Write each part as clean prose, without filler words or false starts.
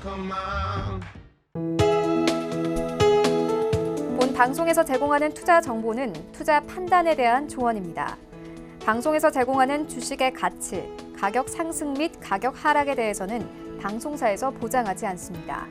본 방송에서 제공하는 투자 정보는 투자 판단에 대한 조언입니다. 방송에서 제공하는 주식의 가치, 가격 상승 및 가격 하락에 대해서는 방송사에서 보장하지 않습니다.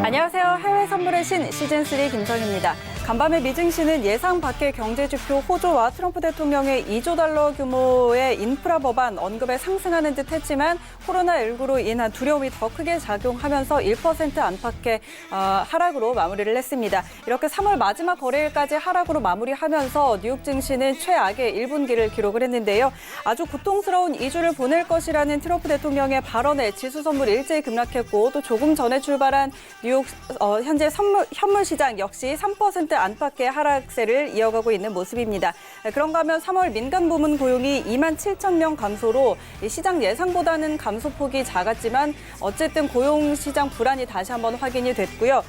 안녕하세요. 해외 선물의 신 시즌3 김성입니다. 간밤에 미증시는 예상 밖의 경제지표 호조와 트럼프 대통령의 2조 달러 규모의 인프라 법안 언급에 상승하는 듯 했지만 코로나19로 인한 두려움이 더 크게 작용하면서 1% 안팎의 하락으로 마무리를 했습니다. 이렇게 3월 마지막 거래일까지 하락으로 마무리하면서 뉴욕 증시는 최악의 1분기를 기록을 했는데요. 아주 고통스러운 2주를 보낼 것이라는 트럼프 대통령의 발언에 지수 선물 일제히 급락했고 또 조금 전에 출발한 뉴욕 현재 현물 시장 역시 3% 안팎의 하락세를 이어가고 있는 모습입니다. 그런가 하면 3월 민간 부문 고용이 2만 7천 명 감소로 시장 예상보다는 감소폭이 작았지만 어쨌든 고용 시장 불안이 다시 한번 확인이 됐고요.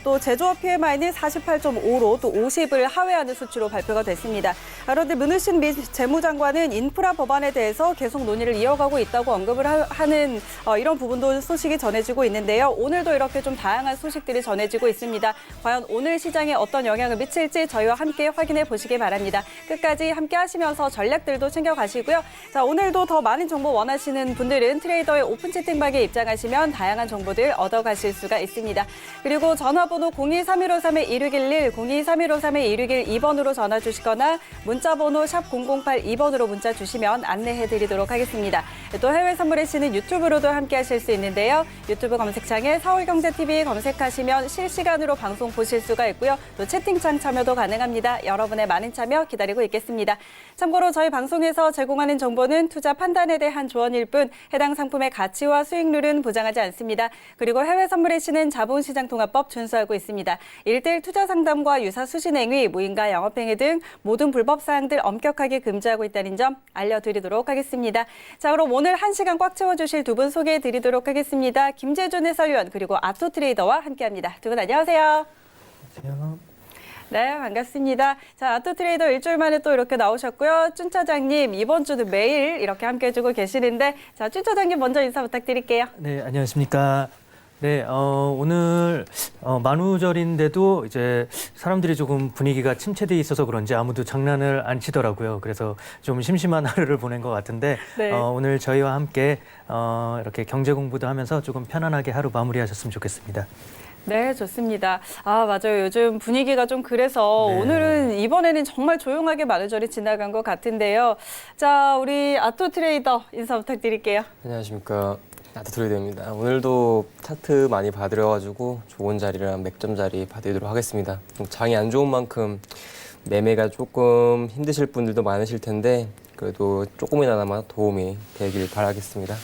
또 제조업 PMI는 48.5로 또 50을 하회하는 수치로 발표가 됐습니다. 그런데 문우신 미 재무장관은 인프라 법안에 대해서 계속 논의를 이어가고 있다고 언급을 하는 이런 부분도 소식이 전해지고 있는데요. 오늘도 이렇게 좀 다양한 소식들이 전해지고 있습니다. 과연 오늘 시장에 어떤 영향을 미칠지 저희와 함께 확인해 보시기 바랍니다. 끝까지 함께 하시면서 전략들도 챙겨가시고요. 자, 오늘도 더 많은 정보 원하시는 분들은 트레이더의 오픈 채팅방에 입장하시면 다양한 정보들 얻어가실 수가 있습니다. 그리고 전화번호 023153-1611, 023153-1612번으로 전화 주시거나 문자번호 샵 0082번으로 문자 주시면 안내해드리도록 하겠습니다. 또 해외 선물의 신은 유튜브로도 함께 하실 수 있는데요. 유튜브 검색창에 서울경제TV 검색하시면 실시간으로 방송 보실 수가 있고요. 또 채팅창 참여도 가능합니다. 여러분의 많은 참여 기다리고 있겠습니다. 참고로 저희 방송에서 제공하는 정보는 투자 판단에 대한 조언일 뿐 해당 상품의 가치와 수익률은 보장하지 않습니다. 그리고 해외 선물의 신은 자본시장통합법 준수하고 있습니다. 1:1 투자 상담과 유사 수신행위, 무인가 영업행위 등 모든 불법 사항들 엄격하게 금지하고 있다는 점 알려드리도록 하겠습니다. 자, 그럼 오늘 1시간 꽉 채워주실 두 분 소개해드리도록 하겠습니다. 김재준 해설위원 그리고 아토트레이더와 함께합니다. 두 분 안녕하세요. 안녕하세요. 네, 반갑습니다. 자, 아토트레이더 일주일 만에 또 이렇게 나오셨고요. 쭌 차장님 이번 주도 매일 이렇게 함께 해주고 계시는데 자, 쭌 차장님 먼저 인사 부탁드릴게요. 네, 안녕하십니까. 네, 오늘 만우절인데도 이제 사람들이 조금 분위기가 침체돼 있어서 그런지 아무도 장난을 안 치더라고요. 그래서 좀 심심한 하루를 보낸 것 같은데 네. 오늘 저희와 함께 이렇게 경제 공부도 하면서 조금 편안하게 하루 마무리하셨으면 좋겠습니다. 네, 좋습니다. 아, 맞아요. 요즘 분위기가 좀 그래서 네. 오늘은 이번에는 정말 조용하게 만우절이 지나간 것 같은데요. 자, 우리 아토트레이더 인사 부탁드릴게요. 안녕하십니까. 아토트레이더입니다. 오늘도 차트 많이 봐드려가지고 좋은 자리랑 맥점 자리 봐드리도록 하겠습니다. 장이 안 좋은 만큼 매매가 조금 힘드실 분들도 많으실 텐데 그래도 조금이나마 도움이 되길 바라겠습니다.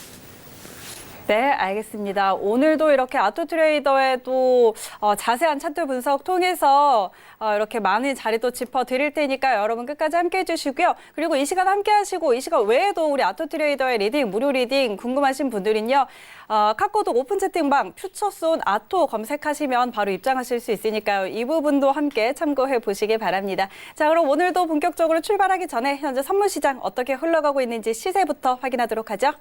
네, 알겠습니다. 오늘도 이렇게 아토트레이더의 또 자세한 차트 분석 통해서 이렇게 많은 자리 또 짚어드릴 테니까 여러분 끝까지 함께 해주시고요. 그리고 이 시간 함께 하시고 이 시간 외에도 우리 아토트레이더의 리딩, 무료 리딩 궁금하신 분들은요. 카카오톡 오픈 채팅방 퓨처손 아토 검색하시면 바로 입장하실 수 있으니까요. 이 부분도 함께 참고해 보시기 바랍니다. 자, 그럼 오늘도 본격적으로 출발하기 전에 현재 선물 시장 어떻게 흘러가고 있는지 시세부터 확인하도록 하죠.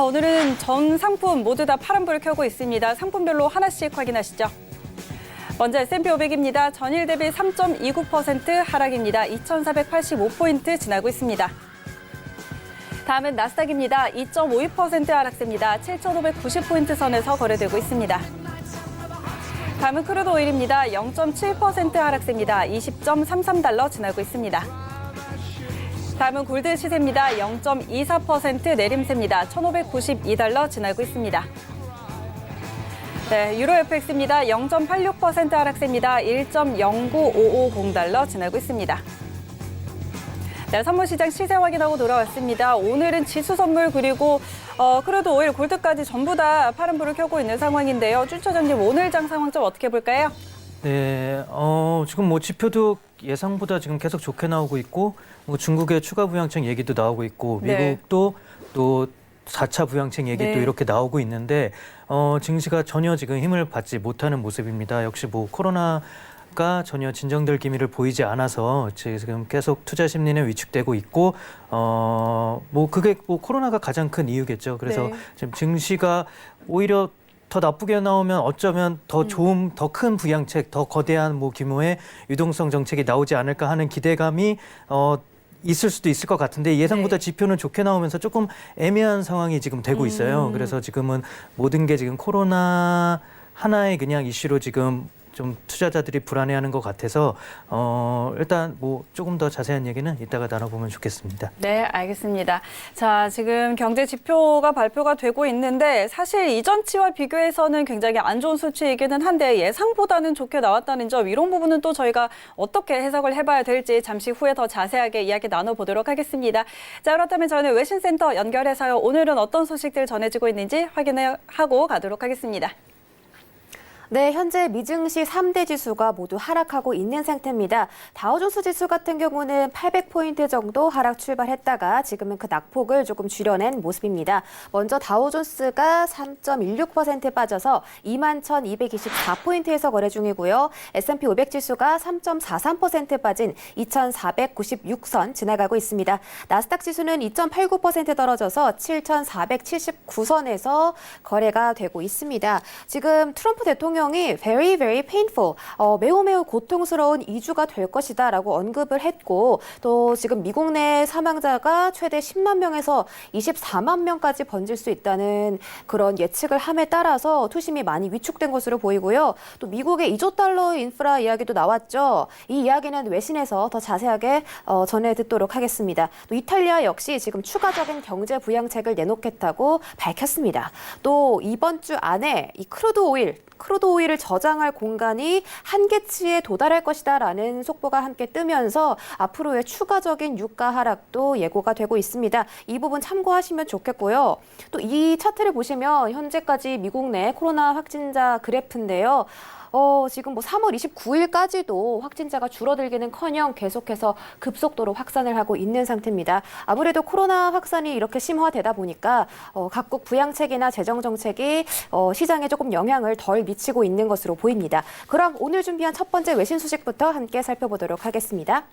오늘은 전 상품 모두 다 파란불을 켜고 있습니다. 상품별로 하나씩 확인하시죠. 먼저 S&P 500입니다. 전일 대비 3.29% 하락입니다. 2,485포인트 지나고 있습니다. 다음은 나스닥입니다. 2.52% 하락세입니다. 7,590포인트 선에서 거래되고 있습니다. 다음은 크루드 오일입니다. 0.7% 하락세입니다. 20.33달러 지나고 있습니다. 다음은 골드 시세입니다. 0.24% 내림세입니다. 1,592달러 지나고 있습니다. 네, 유로 FX입니다. 0.86% 하락세입니다. 1.09550달러 지나고 있습니다. 네, 선물시장 시세 확인하고 돌아왔습니다. 오늘은 지수 선물 그리고 크루드 오일, 골드까지 전부 다 파란불을 켜고 있는 상황인데요. 쭌 차장님, 오늘 장 상황 좀 어떻게 볼까요? 네, 지금 뭐 지표도 예상보다 지금 계속 좋게 나오고 있고 중국의 추가 부양책 얘기도 나오고 있고 미국도 또 4차 부양책 얘기도 이렇게 나오고 있는데 증시가 전혀 지금 힘을 받지 못하는 모습입니다. 역시 뭐 코로나 가 전혀 진정될 기미를 보이지 않아서 지금 계속 투자 심리는 위축되고 있고 그게 코로나가 가장 큰 이유겠죠. 그래서 네. 지금 증시가 오히려 더 나쁘게 나오면 어쩌면 더 좋은, 더 큰 부양책, 더 거대한 규모의 유동성 정책이 나오지 않을까 하는 기대감이 있을 수도 있을 것 같은데 예상보다 네. 지표는 좋게 나오면서 조금 애매한 상황이 지금 되고 있어요. 그래서 지금은 모든 게 지금 코로나 하나의 그냥 이슈로 지금 좀 투자자들이 불안해하는 것 같아서 일단 조금 더 자세한 얘기는 이따가 나눠보면 좋겠습니다. 네, 알겠습니다. 자, 지금 경제 지표가 발표가 되고 있는데 사실 이전치와 비교해서는 굉장히 안 좋은 수치이기는 한데 예상보다는 좋게 나왔다는 점 이런 부분은 또 저희가 어떻게 해석을 해봐야 될지 잠시 후에 더 자세하게 이야기 나눠보도록 하겠습니다. 자, 그렇다면 저는 외신센터 연결해서요. 오늘은 어떤 소식들 전해지고 있는지 확인하고 가도록 하겠습니다. 네, 현재 미증시 3대 지수가 모두 하락하고 있는 상태입니다. 다우존스 지수 같은 경우는 800포인트 정도 하락 출발했다가 지금은 그 낙폭을 조금 줄여낸 모습입니다. 먼저 다우존스가 3.16% 빠져서 21,224포인트에서 거래 중이고요. S&P 500 지수가 3.43% 빠진 2,496선 지나가고 있습니다. 나스닥 지수는 2.89% 떨어져서 7,479선에서 거래가 되고 있습니다. 지금 트럼프 대통령이 very, very painful, 매우 고통스러운 2주가 될 것이다라고 언급을 했고 또 지금 미국 내 사망자가 최대 10만 명에서 24만 명까지 번질 수 있다는 그런 예측을 함에 따라서 투심이 많이 위축된 것으로 보이고요. 또 미국의 2조 달러 인프라 이야기도 나왔죠. 이 이야기는 외신에서 더 자세하게 전해 듣도록 하겠습니다. 또 이탈리아 역시 지금 추가적인 경제 부양책을 내놓겠다고 밝혔습니다. 또 이번 주 안에 이 크루드 오일을 저장할 공간이 한계치에 도달할 것이다라는 속보가 함께 뜨면서 앞으로의 추가적인 유가 하락도 예고가 되고 있습니다. 이 부분 참고하시면 좋겠고요. 또 이 차트를 보시면 현재까지 미국 내 코로나 확진자 그래프인데요. 지금 3월 29일까지도 확진자가 줄어들기는커녕 계속해서 급속도로 확산을 하고 있는 상태입니다. 아무래도 코로나 확산이 이렇게 심화되다 보니까 각국 부양책이나 재정 정책이 시장에 조금 영향을 덜 미치고 있는 것으로 보입니다. 그럼 오늘 준비한 첫 번째 외신 소식부터 함께 살펴보도록 하겠습니다.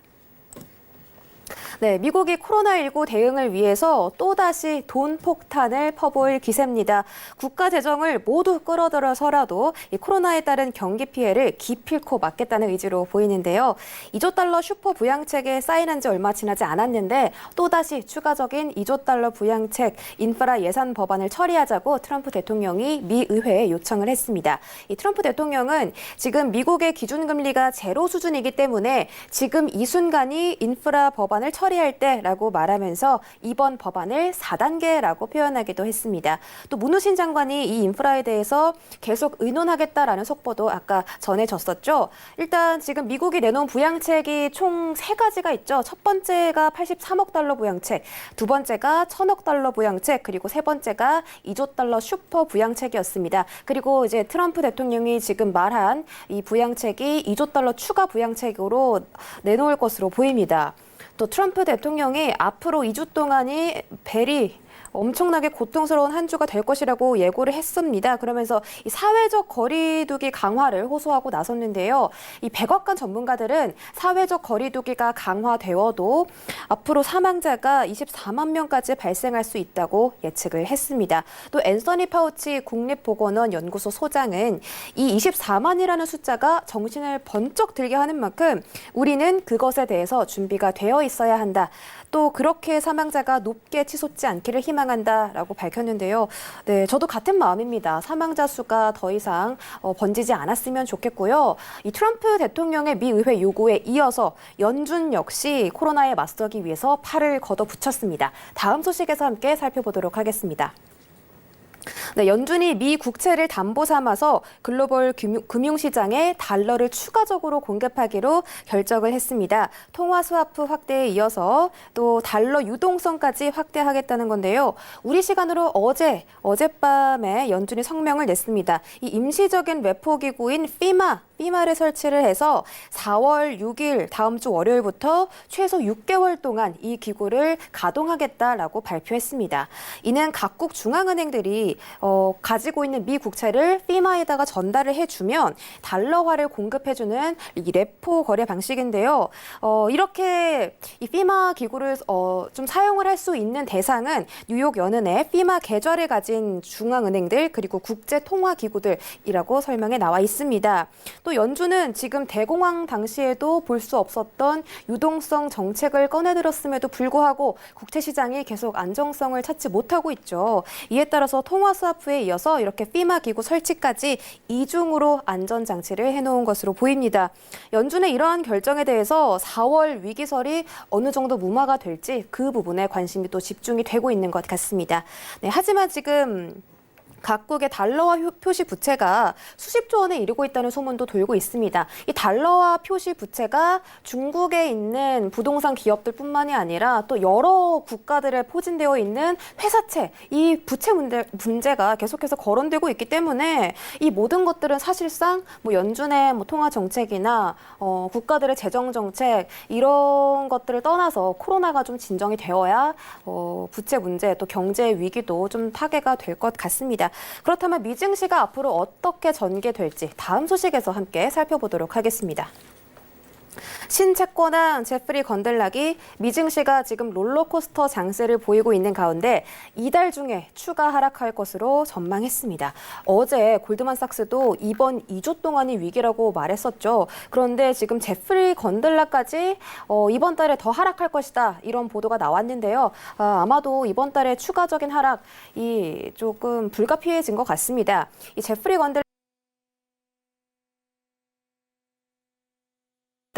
네, 미국이 코로나19 대응을 위해서 또다시 돈 폭탄을 퍼부을 기세입니다. 국가 재정을 모두 끌어들여서라도 이 코로나에 따른 경기 피해를 기필코 막겠다는 의지로 보이는데요. 2조 달러 슈퍼 부양책에 사인한 지 얼마 지나지 않았는데 또다시 추가적인 2조 달러 부양책 인프라 예산 법안을 처리하자고 트럼프 대통령이 미 의회에 요청을 했습니다. 이 트럼프 대통령은 지금 미국의 기준금리가 제로 수준이기 때문에 지금 이 순간이 인프라 법안을 처리할 때라고 말하면서 이번 법안을 4단계라고 표현하기도 했습니다. 또 문우신 장관이 이 인프라에 대해서 계속 의논하겠다라는 속보도 아까 전해졌었죠. 일단 지금 미국이 내놓은 부양책이 총 3가지가 있죠. 첫 번째가 83억 달러 부양책, 두 번째가 1,000억 달러 부양책, 그리고 세 번째가 2조 달러 슈퍼 부양책이었습니다. 그리고 이제 트럼프 대통령이 지금 말한 이 부양책이 2조 달러 추가 부양책으로 내놓을 것으로 보입니다. 또 트럼프 대통령이 앞으로 2주 동안이 엄청나게 고통스러운 한 주가 될 것이라고 예고를 했습니다. 그러면서 이 사회적 거리두기 강화를 호소하고 나섰는데요. 이 백악관 전문가들은 사회적 거리두기가 강화되어도 앞으로 사망자가 24만 명까지 발생할 수 있다고 예측을 했습니다. 또 앤서니 파우치 국립보건원 연구소 소장은 이 24만이라는 숫자가 정신을 번쩍 들게 하는 만큼 우리는 그것에 대해서 준비가 되어 있어야 한다. 또 그렇게 사망자가 높게 치솟지 않기를 희망한다라고 밝혔는데요. 네, 저도 같은 마음입니다. 사망자 수가 더 이상 번지지 않았으면 좋겠고요. 이 트럼프 대통령의 미 의회 요구에 이어서 연준 역시 코로나에 맞서기 위해서 팔을 걷어붙였습니다. 다음 소식에서 함께 살펴보도록 하겠습니다. 네, 연준이 미 국채를 담보 삼아서 글로벌 금융시장에 달러를 추가적으로 공급하기로 결정을 했습니다. 통화 스와프 확대에 이어서 또 달러 유동성까지 확대하겠다는 건데요. 우리 시간으로 어젯밤에 연준이 성명을 냈습니다. 이 임시적인 레포기구인 FEMA를 설치를 해서 4월 6일 다음 주 월요일부터 최소 6개월 동안 이 기구를 가동하겠다라고 발표했습니다. 이는 각국 중앙은행들이 가지고 있는 미 국채를 피마에다가 전달을 해주면 달러화를 공급해주는 이 레포 거래 방식인데요. 이렇게 이 피마 기구를 좀 사용을 할 수 있는 대상은 뉴욕 연은의 피마 계좌를 가진 중앙은행들 그리고 국제통화기구들이라고 설명에 나와 있습니다. 또 연준은 지금 대공황 당시에도 볼 수 없었던 유동성 정책을 꺼내들었음에도 불구하고 국채 시장이 계속 안정성을 찾지 못하고 있죠. 이에 따라서 통화 스와프에 이어서 이렇게 피마 기구 설치까지 이중으로 안전장치를 해놓은 것으로 보입니다. 연준의 이러한 결정에 대해서 4월 위기설이 어느 정도 무마가 될지 그 부분에 관심이 또 집중이 되고 있는 것 같습니다. 네, 하지만 지금 각국의 달러화 표시 부채가 수십조 원에 이르고 있다는 소문도 돌고 있습니다. 이 달러화 표시 부채가 중국에 있는 부동산 기업들뿐만이 아니라 또 여러 국가들에 포진되어 있는 회사채, 이 부채 문제가 계속해서 거론되고 있기 때문에 이 모든 것들은 사실상 뭐 연준의 뭐 통화 정책이나 국가들의 재정 정책 이런 것들을 떠나서 코로나가 좀 진정이 되어야 부채 문제 또 경제 위기도 좀 타개가 될 것 같습니다. 그렇다면 미 증시가 앞으로 어떻게 전개될지 다음 소식에서 함께 살펴보도록 하겠습니다. 신채권왕 제프리 건들락이 미 증시가 지금 롤러코스터 장세를 보이고 있는 가운데 이달 중에 추가 하락할 것으로 전망했습니다. 어제 골드만삭스도 이번 2주 동안이 위기라고 말했었죠. 그런데 지금 제프리 건들락까지 이번 달에 더 하락할 것이다 이런 보도가 나왔는데요. 아마도 이번 달에 추가적인 하락이 조금 불가피해진 것 같습니다. 이 제프리 건들락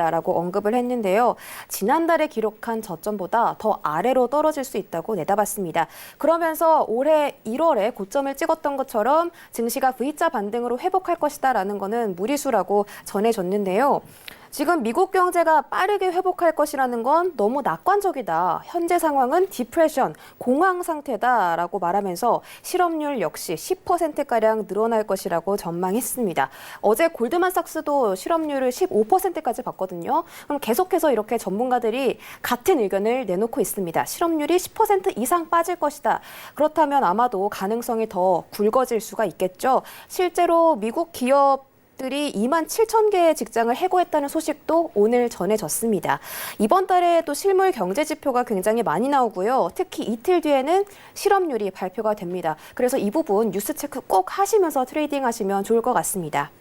라고 언급을 했는데요. 지난달에 기록한 저점보다 더 아래로 떨어질 수 있다고 내다봤습니다. 그러면서 올해 1월에 고점을 찍었던 것처럼 증시가 V자 반등으로 회복할 것이다라는 거는 무리수라고 전해줬는데요. 지금 미국 경제가 빠르게 회복할 것이라는 건 너무 낙관적이다. 현재 상황은 디프레션, 공황 상태다라고 말하면서 실업률 역시 10%가량 늘어날 것이라고 전망했습니다. 어제 골드만삭스도 실업률을 15%까지 봤거든요. 그럼 계속해서 이렇게 전문가들이 같은 의견을 내놓고 있습니다. 실업률이 10% 이상 빠질 것이다. 그렇다면 아마도 가능성이 더 굵어질 수가 있겠죠. 실제로 미국 기업 들이 27,000개의 직장을 해고했다는 소식도 오늘 전해졌습니다. 이번 달에 또 실물 경제 지표가 굉장히 많이 나오고요. 특히 이틀 뒤에는 실업률이 발표가 됩니다. 그래서 이 부분 뉴스 체크 꼭 하시면서 트레이딩 하시면 좋을 것 같습니다.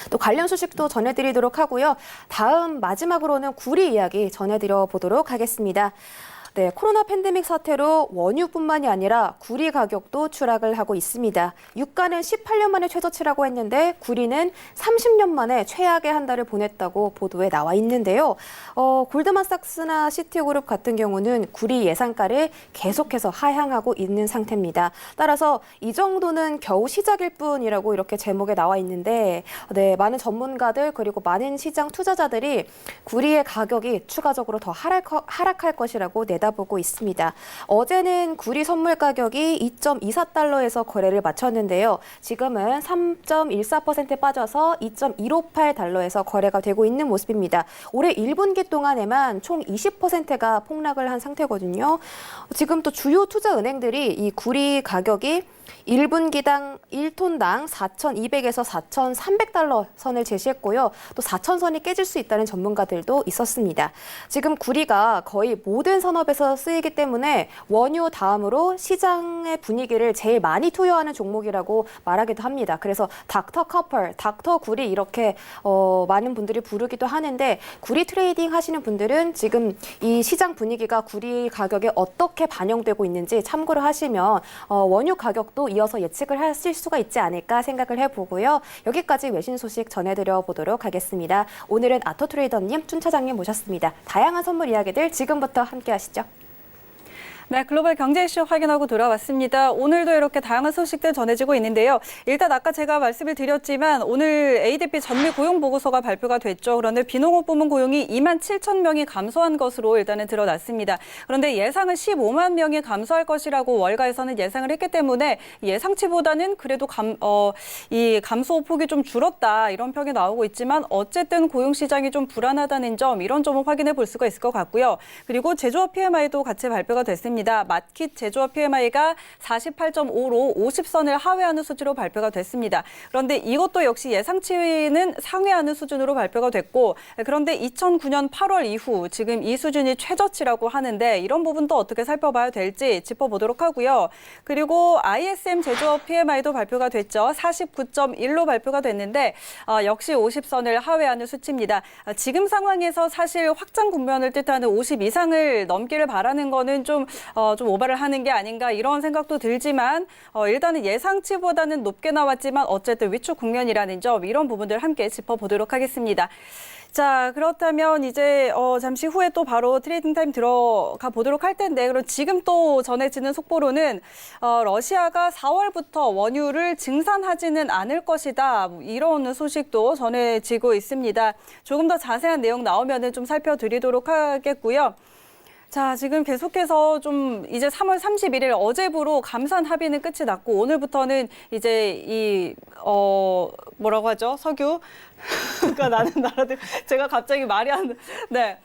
또 관련 소식도 전해드리도록 하고요. 다음 마지막으로는 구리 이야기 전해드려 보도록 하겠습니다. 네, 코로나 팬데믹 사태로 원유뿐만이 아니라 구리 가격도 추락을 하고 있습니다. 유가는 18년 만에 최저치라고 했는데 구리는 30년 만에 최악의 한 달을 보냈다고 보도에 나와 있는데요. 골드만삭스나 시티그룹 같은 경우는 구리 예상가를 계속해서 하향하고 있는 상태입니다. 따라서 이 정도는 겨우 시작일 뿐이라고 이렇게 제목에 나와 있는데 네, 많은 전문가들 그리고 많은 시장 투자자들이 구리의 가격이 추가적으로 더 하락할 것이라고 내다보고 있습니다. 어제는 구리 선물 가격이 2.24달러에서 거래를 마쳤는데요. 지금은 3.14% 빠져서 2.158달러에서 거래가 되고 있는 모습입니다. 올해 1분기 동안에만 총 20%가 폭락을 한 상태거든요. 지금 또 주요 투자 은행들이 이 구리 가격이 1분기당 1톤당 4,200에서 4,300달러 선을 제시했고요. 또 4,000선이 깨질 수 있다는 전문가들도 있었습니다. 지금 구리가 거의 모든 산업에서 쓰이기 때문에 원유 다음으로 시장의 분위기를 제일 많이 투여하는 종목이라고 말하기도 합니다. 그래서 닥터 커플, 닥터 구리 이렇게 많은 분들이 부르기도 하는데 구리 트레이딩 하시는 분들은 지금 이 시장 분위기가 구리 가격에 어떻게 반영되고 있는지 참고를 하시면 원유 가격도 이어서 예측을 하실 수가 있지 않을까 생각을 해보고요. 여기까지 외신 소식 전해드려 보도록 하겠습니다. 오늘은 아토트레이더님, 춘 차장님 모셨습니다. 다양한 선물 이야기들 지금부터 함께 하시죠. 네, 글로벌 경제 이슈 확인하고 돌아왔습니다. 오늘도 이렇게 다양한 소식들 전해지고 있는데요. 일단 아까 제가 말씀을 드렸지만 오늘 ADP 전미 고용 보고서가 발표가 됐죠. 그런데 비농업 부문 고용이 27,000명이 감소한 것으로 일단은 드러났습니다. 그런데 예상은 15만 명이 감소할 것이라고 월가에서는 예상을 했기 때문에 예상치보다는 그래도 이 감소 폭이 좀 줄었다 이런 평이 나오고 있지만 어쨌든 고용 시장이 좀 불안하다는 점 이런 점을 확인해 볼 수가 있을 것 같고요. 그리고 제조업 PMI도 같이 발표가 됐습니다. 됐습니다. 맛킷 제조업 PMI가 48.5로 50선을 하회하는 수치로 발표가 됐습니다. 그런데 이것도 역시 예상치는 상회하는 수준으로 발표가 됐고, 그런데 2009년 8월 이후 지금 이 수준이 최저치라고 하는데 이런 부분도 어떻게 살펴봐야 될지 짚어보도록 하고요. 그리고 ISM 제조업 PMI도 발표가 됐죠. 49.1로 발표가 됐는데 역시 50선을 하회하는 수치입니다. 지금 상황에서 사실 확장 국면을 뜻하는 50 이상을 넘기를 바라는 거는 좀 오바를 하는 게 아닌가 이런 생각도 들지만 일단은 예상치보다는 높게 나왔지만 어쨌든 위축 국면이라는 점 이런 부분들 함께 짚어보도록 하겠습니다. 자, 그렇다면 이제 잠시 후에 또 바로 트레이딩 타임 들어가 보도록 할 텐데, 그럼 지금 또 전해지는 속보로는 러시아가 4월부터 원유를 증산하지는 않을 것이다. 이런 소식도 전해지고 있습니다. 조금 더 자세한 내용 나오면은 좀 살펴드리도록 하겠고요. 자, 지금 계속해서 좀 이제 3월 31일 어제부로 감산 합의는 끝이 났고 오늘부터는 이제 뭐라고 하죠? 석유가 나는 나라들 제가 갑자기 말이 안 네.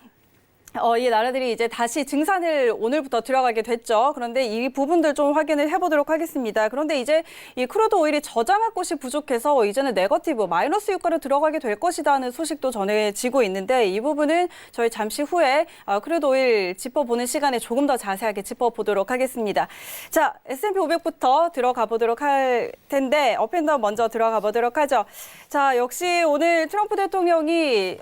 이 나라들이 이제 다시 증산을 오늘부터 들어가게 됐죠. 그런데 이 부분들 좀 확인을 해보도록 하겠습니다. 그런데 이제 이 크루드 오일이 저장할 곳이 부족해서 이제는 네거티브, 마이너스 유가로 들어가게 될 것이라는 소식도 전해지고 있는데 이 부분은 저희 잠시 후에 크루드 오일 짚어보는 시간에 조금 더 자세하게 짚어보도록 하겠습니다. 자, S&P 500부터 들어가 보도록 할 텐데 업앤다운 먼저 들어가 보도록 하죠. 자, 역시 오늘 트럼프 대통령이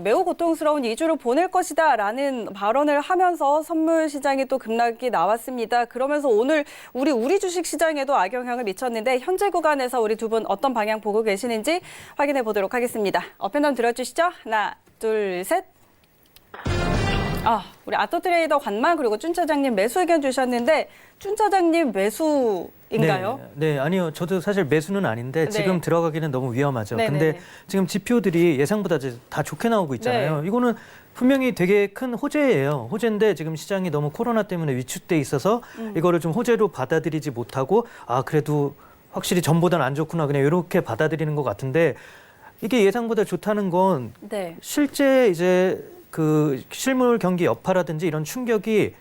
매우 고통스러운 2주를 보낼 것이다라는 발언을 하면서 선물 시장에 또 급락이 나왔습니다. 그러면서 오늘 우리 주식 시장에도 악영향을 미쳤는데 현재 구간에서 우리 두 분 어떤 방향 보고 계시는지 확인해 보도록 하겠습니다. 업앤다운 들어주시죠. 하나, 둘, 셋. 우리 아토트레이더 관만 그리고 쭌 차장님 매수 의견 주셨는데 쭌 차장님 매수인가요? 네, 아니요. 저도 사실 매수는 아닌데 네. 지금 들어가기는 너무 위험하죠. 네네네. 근데 지금 지표들이 예상보다 이제 다 좋게 나오고 있잖아요. 네. 이거는 분명히 되게 큰 호재예요. 호재인데 지금 시장이 너무 코로나 때문에 위축돼 있어서 이거를 좀 호재로 받아들이지 못하고 그래도 확실히 전보다는 안 좋구나 그냥 이렇게 받아들이는 것 같은데 이게 예상보다 좋다는 건 네. 실제 이제 그 실물 경기 여파라든지 이런 충격이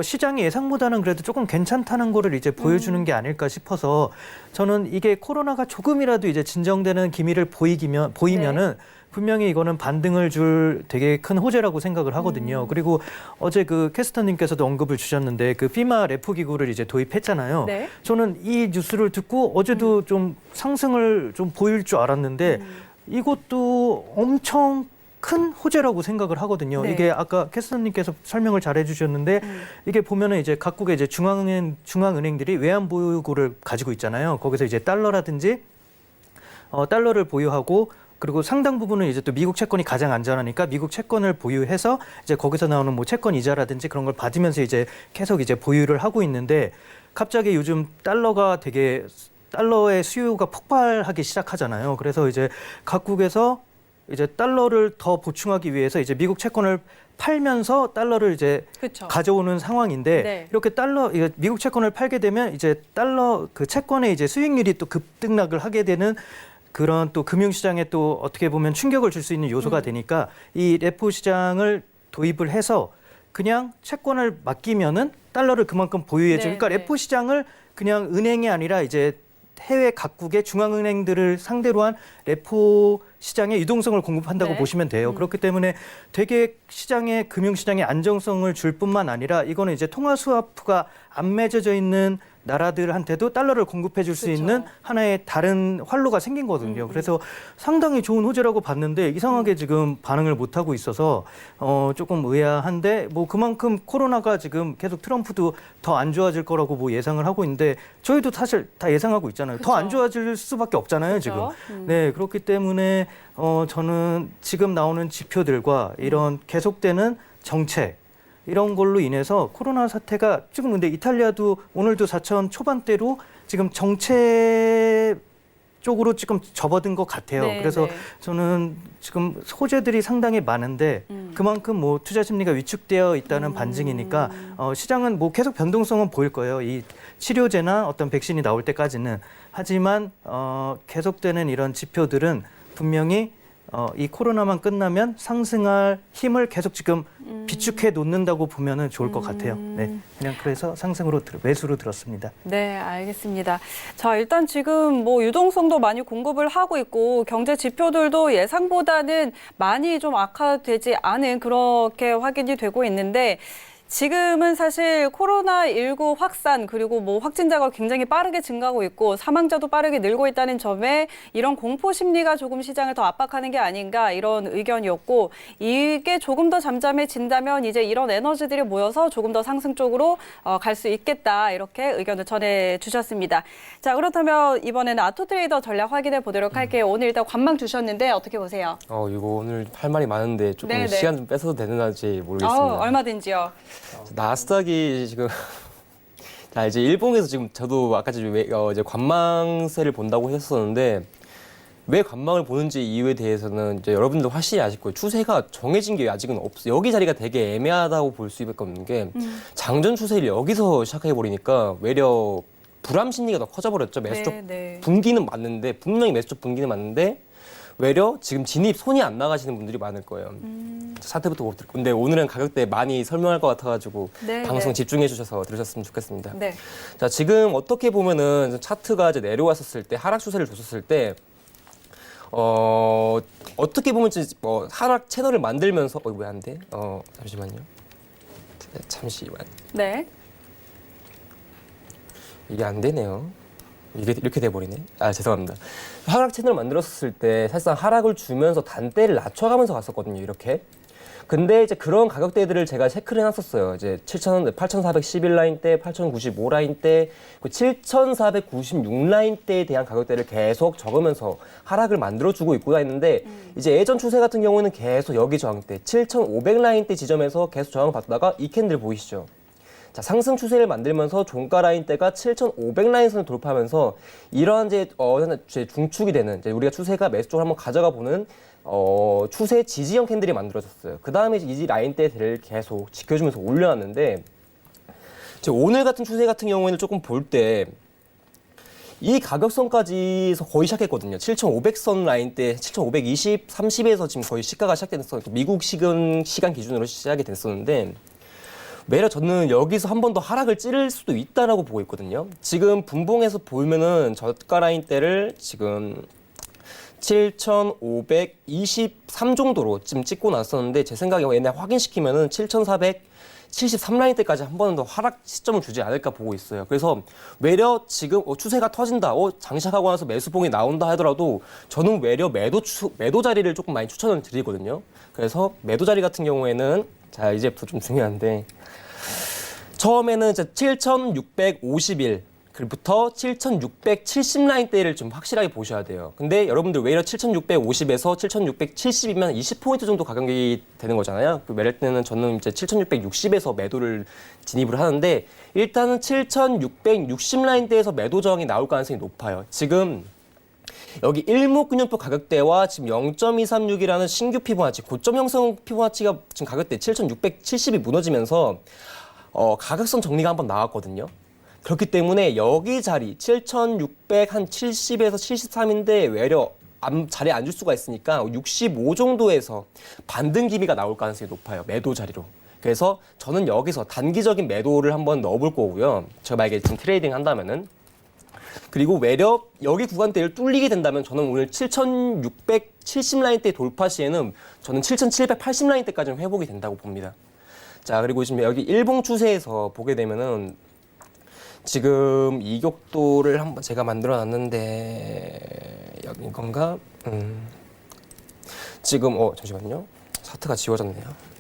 시장의 예상보다는 그래도 조금 괜찮다는 거를 이제 보여주는 게 아닐까 싶어서 저는 이게 코로나가 조금이라도 이제 진정되는 기미를 보이면은 분명히 이거는 반등을 줄 되게 큰 호재라고 생각을 하거든요. 그리고 어제 그 캐스터님께서도 언급을 주셨는데 그 피마 레포 기구를 이제 도입했잖아요. 네. 저는 이 뉴스를 듣고 어제도 좀 상승을 좀 보일 줄 알았는데 이것도 엄청 큰 호재라고 생각을 하거든요. 네. 이게 아까 캐스터님께서 설명을 잘 해주셨는데 이게 보면은 이제 각국의 이제 중앙은행들이 외환 보유고를 가지고 있잖아요. 거기서 이제 달러라든지 달러를 보유하고 그리고 상당 부분은 이제 또 미국 채권이 가장 안전하니까 미국 채권을 보유해서 이제 거기서 나오는 뭐 채권 이자라든지 그런 걸 받으면서 이제 계속 이제 보유를 하고 있는데 갑자기 요즘 달러의 수요가 폭발하기 시작하잖아요. 그래서 이제 각국에서 이제 달러를 더 보충하기 위해서 이제 미국 채권을 팔면서 달러를 이제 그쵸. 가져오는 상황인데 네. 이렇게 미국 채권을 팔게 되면 이제 달러 그 채권의 이제 수익률이 또 급등락을 하게 되는 그런 또 금융시장에 또 어떻게 보면 충격을 줄 수 있는 요소가 되니까 이 레포 시장을 도입을 해서 그냥 채권을 맡기면은 달러를 그만큼 보유해 줘. 네, 그러니까 네. 레포 시장을 그냥 은행이 아니라 이제 해외 각국의 중앙은행들을 상대로 한 레포 시장의 유동성을 공급한다고 네. 보시면 돼요. 그렇기 때문에 되게 금융시장의 안정성을 줄 뿐만 아니라 이거는 이제 통화 스와프가 안 맺어져 있는 나라들한테도 달러를 공급해 줄 수 그렇죠. 있는 하나의 다른 활로가 생긴 거거든요. 그래서 상당히 좋은 호재라고 봤는데 이상하게 지금 반응을 못 하고 있어서 조금 의아한데 뭐 그만큼 코로나가 지금 계속 트럼프도 더 안 좋아질 거라고 뭐 예상을 하고 있는데 저희도 사실 다 예상하고 있잖아요. 더 안 좋아질 수밖에 없잖아요, 그렇죠. 지금. 네, 그렇기 때문에 저는 지금 나오는 지표들과 이런 계속되는 정책 이런 걸로 인해서 코로나 사태가 지금 근데 이탈리아도 오늘도 4천 초반대로 지금 정체 쪽으로 지금 접어든 것 같아요. 네, 그래서 네. 저는 지금 호재들이 상당히 많은데 그만큼 뭐 투자 심리가 위축되어 있다는 반증이니까 시장은 뭐 계속 변동성은 보일 거예요. 이 치료제나 어떤 백신이 나올 때까지는. 하지만 계속되는 이런 지표들은 분명히 이 코로나만 끝나면 상승할 힘을 계속 지금 비축해 놓는다고 보면은 좋을 것 같아요. 네, 그냥 그래서 매수로 들었습니다. 네, 알겠습니다. 자, 일단 지금 뭐 유동성도 많이 공급을 하고 있고 경제 지표들도 예상보다는 많이 좀 악화되지 않은 그렇게 확인이 되고 있는데 지금은 사실 코로나19 확산 그리고 뭐 확진자가 굉장히 빠르게 증가하고 있고 사망자도 빠르게 늘고 있다는 점에 이런 공포 심리가 조금 시장을 더 압박하는 게 아닌가 이런 의견이었고 이게 조금 더 잠잠해진다면 이제 이런 에너지들이 모여서 조금 더 상승 쪽으로 갈 수 있겠다 이렇게 의견을 전해주셨습니다. 자, 그렇다면 이번에는 아토트레이더 전략 확인해 보도록 할게요. 오늘 일단 관망 주셨는데 어떻게 보세요? 이거 오늘 할 말이 많은데 조금 네네. 시간 좀 뺏어도 되는지 모르겠습니다. 얼마든지요. 나스닥이 지금 자 이제 일본에서 지금 저도 아까 이제 관망세를 본다고 했었는데 왜 관망을 보는지 이유에 대해서는 이제 여러분들 확실히 아실 거예요. 추세가 정해진 게 아직은 없어요. 여기 자리가 되게 애매하다고 볼 수밖에 없는 게 장전 추세를 여기서 시작해 버리니까 외려 불안 심리가 더 커져버렸죠. 매수 쪽 분기는 맞는데 분명히 매수 쪽 분기는 맞는데 외려 지금 진입 손이 안 나가시는 분들이 많을 거예요. 차트부터 못 들고. 근데 오늘은 가격대 많이 설명할 것 같아가지고 방송 집중해 주셔서 들으셨으면 좋겠습니다. 네. 자, 지금 어떻게 보면은 차트가 이제 내려왔었을 때 하락 추세를 줬었을 때 어떻게 보면 하락 채널을 만들면서 왜 안 돼? 잠시만요. 잠시만. 네. 이게 안 되네요. 이렇게 돼버리네. 죄송합니다. 하락 채널을 만들었을 때 사실상 하락을 주면서 단대를 낮춰가면서 갔었거든요. 이렇게. 근데 이제 그런 가격대들을 제가 체크를 해놨었어요. 이제 8,411 라인대, 8,095 라인대, 7,496 라인대에 대한 가격대를 계속 적으면서 하락을 만들어주고 있구나 했는데 이제 예전 추세 같은 경우는 계속 여기 저항대, 7,500 라인대 지점에서 계속 저항을 받다가 이 캔들 보이시죠? 자, 상승 추세를 만들면서 종가 라인대가 7,500 라인선을 돌파하면서 이러한 이제 중축이 되는 이제 우리가 추세가 매수 쪽으로 한번 가져가 보는 추세 지지형 캔들이 만들어졌어요. 그 다음에 이 라인대를 계속 지켜주면서 올려놨는데 오늘 같은 추세 같은 경우에는 조금 볼 때 이 가격선까지서 거의 시작했거든요. 7,500선 라인대 7,520, 30에서 지금 거의 시가가 시작됐어. 미국 시간 기준으로 시작이 됐었는데 매려 저는 여기서 한 번 더 하락을 찌를 수도 있다라고 보고 있거든요. 지금 분봉에서 보면은 저가 라인대를 지금 7,523 정도로 지금 찍고 났었는데 제 생각에 얘네 확인시키면은 7,473 라인대까지 한 번 더 하락 시점을 주지 않을까 보고 있어요. 그래서 외려 지금 추세가 터진다, 장시하고 나서 매수봉이 나온다 하더라도 저는 외려 매도 자리를 조금 많이 추천을 드리거든요. 그래서 매도 자리 같은 경우에는 자 이제부터 좀 중요한데 처음에는 이제 7,651부터 7,670 라인대를 좀 확실하게 보셔야 돼요. 근데 여러분들 외려 7,650에서 7,670이면 20포인트 정도 가격이 되는 거잖아요. 매럴 때는 저는 이제 7,660에서 매도를 진입을 하는데 일단은 7,660 라인대에서 매도 저항이 나올 가능성이 높아요. 지금 여기 일목균형표 가격대와 지금 0.236이라는 신규 피보나치, 고점 형성 피보나치가 지금 가격대 7,670이 무너지면서 가격선 정리가 한번 나왔거든요. 그렇기 때문에 여기 자리 7,670에서 73인데 외려 자리에 앉을 수가 있으니까 65 정도에서 반등 기미가 나올 가능성이 높아요. 매도 자리로. 그래서 저는 여기서 단기적인 매도를 한번 넣어볼 거고요. 제가 만약에 지금 트레이딩 한다면은. 그리고 외려 여기 구간대를 뚫리게 된다면 저는 오늘 7,670 라인대 돌파 시에는 저는 7,780 라인대까지는 회복이 된다고 봅니다. 자, 그리고 지금 여기 일봉 추세에서 보게 되면은 지금 이격도를 한번 제가 만들어 놨는데 여기 건가? 지금 잠시만요. 차트가 지워졌네요.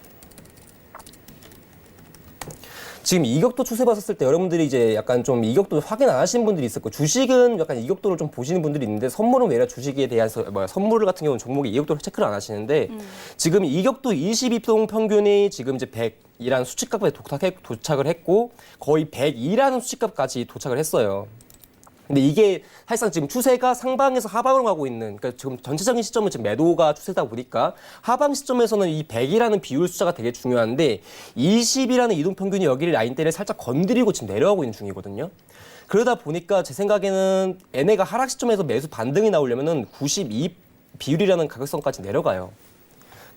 지금 이격도 추세 봤었을 때 여러분들이 이제 약간 좀 이격도 확인 안 하시는 분들이 있을 거예요. 주식은 약간 이격도를 좀 보시는 분들이 있는데 선물은 외려 주식에 대해서 선물 같은 경우는 종목의 이격도를 체크를 안 하시는데 지금 이격도 22동 평균이 지금 이제 100이라는 수치값에 도착을 했고 거의 102라는 수치값까지 도착을 했어요. 근데 이게 사실상 지금 추세가 상방에서 하방으로 가고 있는, 그러니까 지금 전체적인 시점은 지금 매도가 추세다 보니까 하방 시점에서는 이 100이라는 비율 숫자가 되게 중요한데 20이라는 이동평균이 여기를 라인대를 살짝 건드리고 지금 내려가고 있는 중이거든요. 그러다 보니까 제 생각에는 얘네가 하락 시점에서 매수 반등이 나오려면은 비율이라는 가격선까지 내려가요.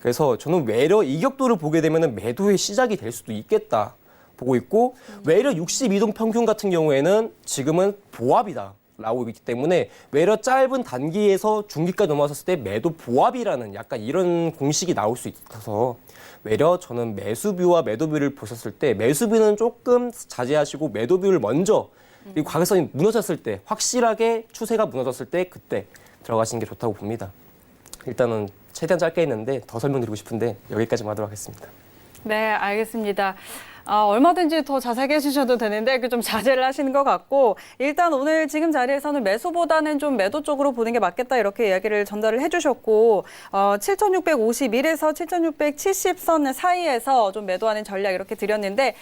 그래서 저는 외려 이격도를 보게 되면 매도의 시작이 될 수도 있겠다 보고 있고 외려 62동 평균 같은 경우에는 지금은 보합이다. 라고 있기 때문에 외려 짧은 단기에서 중기가 넘어섰을 때 매도 보합이라는 약간 이런 공식이 나올 수 있어서 외려 저는 매수비와 매도비를 보셨을 때 매수비는 조금 자제하시고 매도비를 먼저 그리고 가격선이 무너졌을 때 확실하게 추세가 무너졌을 때 그때 들어가시는 게 좋다고 봅니다. 일단은 최대한 짧게 했는데 더 설명드리고 싶은데 여기까지만 하도록 하겠습니다. 네, 알겠습니다. 얼마든지 더 자세하게 해주셔도 되는데 좀 자제를 하시는 것 같고 일단 오늘 지금 자리에서는 매수보다는 좀 매도 쪽으로 보는 게 맞겠다 이렇게 이야기를 전달을 해주셨고 7,651에서 7,670선 사이에서 좀 매도하는 전략 이렇게 드렸는데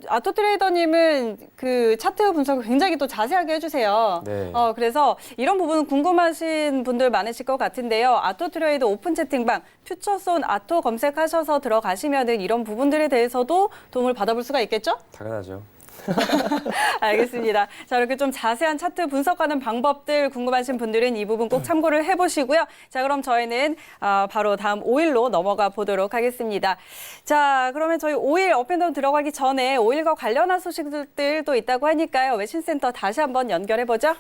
아토트레이더님은 그 차트 분석을 굉장히 또 자세하게 해주세요. 네. 그래서 이런 부분 궁금하신 분들 많으실 것 같은데요. 아토트레이더 오픈 채팅방 퓨처손 아토 검색하셔서 들어가시면은 이런 부분들에 대해서도 도움을 받아볼 수가 있겠죠? 당연하죠. 알겠습니다. 자, 이렇게 좀 자세한 차트 분석하는 방법들 궁금하신 분들은 이 부분 꼭 참고를 해보시고요. 자, 그럼 저희는 바로 다음 5일로 넘어가 보도록 하겠습니다. 자, 그러면 저희 5일 업앤다운 들어가기 전에 5일과 관련한 소식들도 있다고 하니까요. 외신센터 다시 한번 연결해보죠.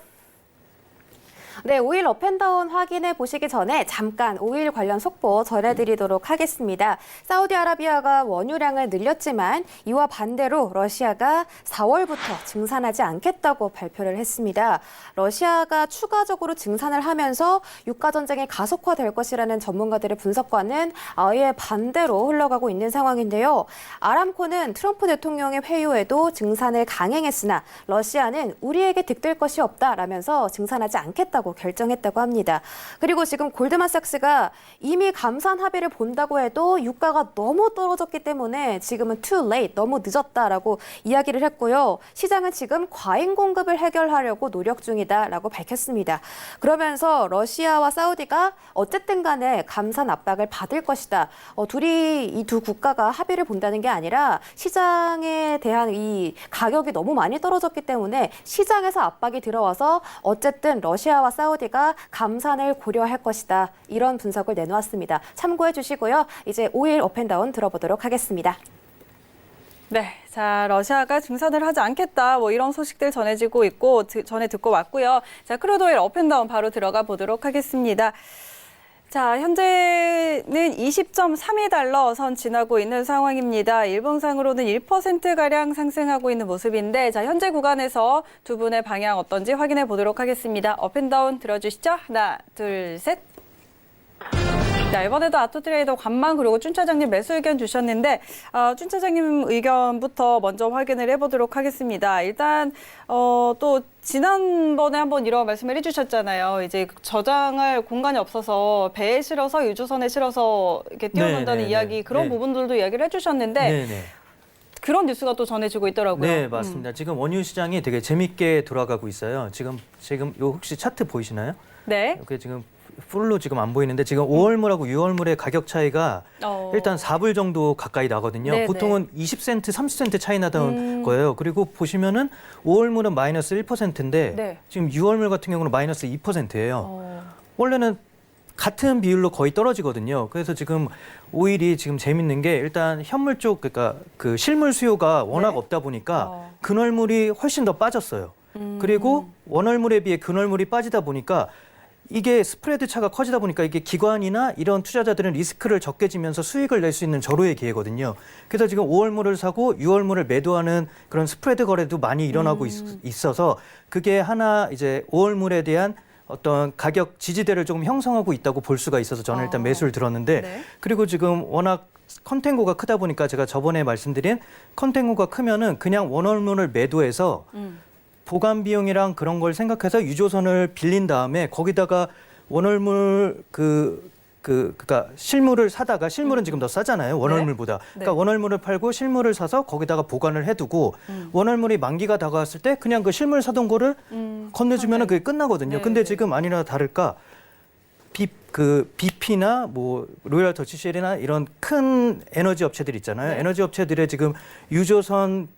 네, 5일 업앤다운 확인해 보시기 전에 잠깐 5일 관련 속보 전해드리도록 하겠습니다. 사우디아라비아가 원유량을 늘렸지만 이와 반대로 러시아가 4월부터 증산하지 않겠다고 발표를 했습니다. 러시아가 추가적으로 증산을 하면서 유가전쟁이 가속화될 것이라는 전문가들의 분석과는 아예 반대로 흘러가고 있는 상황인데요. 아람코는 트럼프 대통령의 회유에도 증산을 강행했으나 러시아는 우리에게 득될 것이 없다라면서 증산하지 않겠다고 결정했다고 합니다. 그리고 지금 골드만삭스가 이미 감산 합의를 본다고 해도 유가가 너무 떨어졌기 때문에 지금은 too late, 너무 늦었다라고 이야기를 했고요. 시장은 지금 과잉 공급을 해결하려고 노력 중이다라고 밝혔습니다. 그러면서 러시아와 사우디가 어쨌든 간에 감산 압박을 받을 것이다. 둘이 이 두 국가가 합의를 본다는 게 아니라 시장에 대한 이 가격이 너무 많이 떨어졌기 때문에 시장에서 압박이 들어와서 어쨌든 러시아와 사우디가 감산을 고려할 것이다. 이런 분석을 내놓았습니다. 참고해 주시고요. 이제 5일 업앤다운 들어보도록 하겠습니다. 네, 자 러시아가 증산을 하지 않겠다 뭐 이런 소식들 전해지고 있고 전에 듣고 왔고요. 자 크루드 오일 업앤다운 바로 들어가 보도록 하겠습니다. 자, 현재는 20.32달러 선 지나고 있는 상황입니다. 일봉상으로는 1%가량 상승하고 있는 모습인데, 자, 현재 구간에서 두 분의 방향 어떤지 확인해 보도록 하겠습니다. 업앤다운 들어주시죠. 하나, 둘, 셋. 자, 이번에도 아토트레이더 관망 그리고 준 차장님 매수 의견 주셨는데 준 차장님 의견부터 먼저 확인을 해보도록 하겠습니다. 일단 또 지난번에 한번 이런 말씀을 해주셨잖아요. 이제 저장할 공간이 없어서 배에 실어서 유조선에 실어서 이렇게 띄워놓는다는 이야기 그런 부분들도 이야기를 해주셨는데 그런 뉴스가 또 전해지고 있더라고요. 네, 맞습니다. 지금 원유 시장이 되게 재밌게 돌아가고 있어요. 지금 요 혹시 차트 보이시나요? 네. 이렇게 지금 풀로 지금 안 보이는데 지금 5월물하고 6월물의 가격 차이가 일단 4불 정도 가까이 나거든요. 네네. 보통은 20센트, 30센트 차이 나던 거예요. 그리고 보시면은 5월물은 마이너스 1%인데 지금 6월물 같은 경우는 마이너스 2%예요. 원래는 같은 비율로 거의 떨어지거든요. 그래서 지금 오일이 지금 재밌는 게 일단 현물 쪽, 그러니까 그 실물 수요가 워낙 없다 보니까 근월물이 훨씬 더 빠졌어요. 그리고 원월물에 비해 근월물이 빠지다 보니까 이게 스프레드 차가 커지다 보니까 이게 기관이나 이런 투자자들은 리스크를 적게 지면서 수익을 낼 수 있는 절호의 기회거든요. 그래서 지금 5월물을 사고 6월물을 매도하는 그런 스프레드 거래도 많이 일어나고 있어서 그게 하나 이제 5월물에 대한 어떤 가격 지지대를 조금 형성하고 있다고 볼 수가 있어서 저는 일단 매수를 들었는데 그리고 지금 워낙 컨텐고가 크다 보니까 제가 저번에 말씀드린 컨텐고가 크면은 그냥 원월물을 매도해서 보관 비용이랑 그런 걸 생각해서 유조선을 빌린 다음에 거기다가 원월물 그러니까 실물을 사다가 실물은 지금 더 싸잖아요. 원월물보다. 그러니까 원월물을 팔고 실물을 사서 거기다가 보관을 해두고 원월물이 만기가 다가왔을 때 그냥 그 실물 사둔 거를 건네주면은 그게 끝나거든요. 근데 지금 아니나 다를까 BP나 뭐 로얄 더치쉘이나 이런 큰 에너지 업체들 있잖아요. 에너지 업체들의 지금 유조선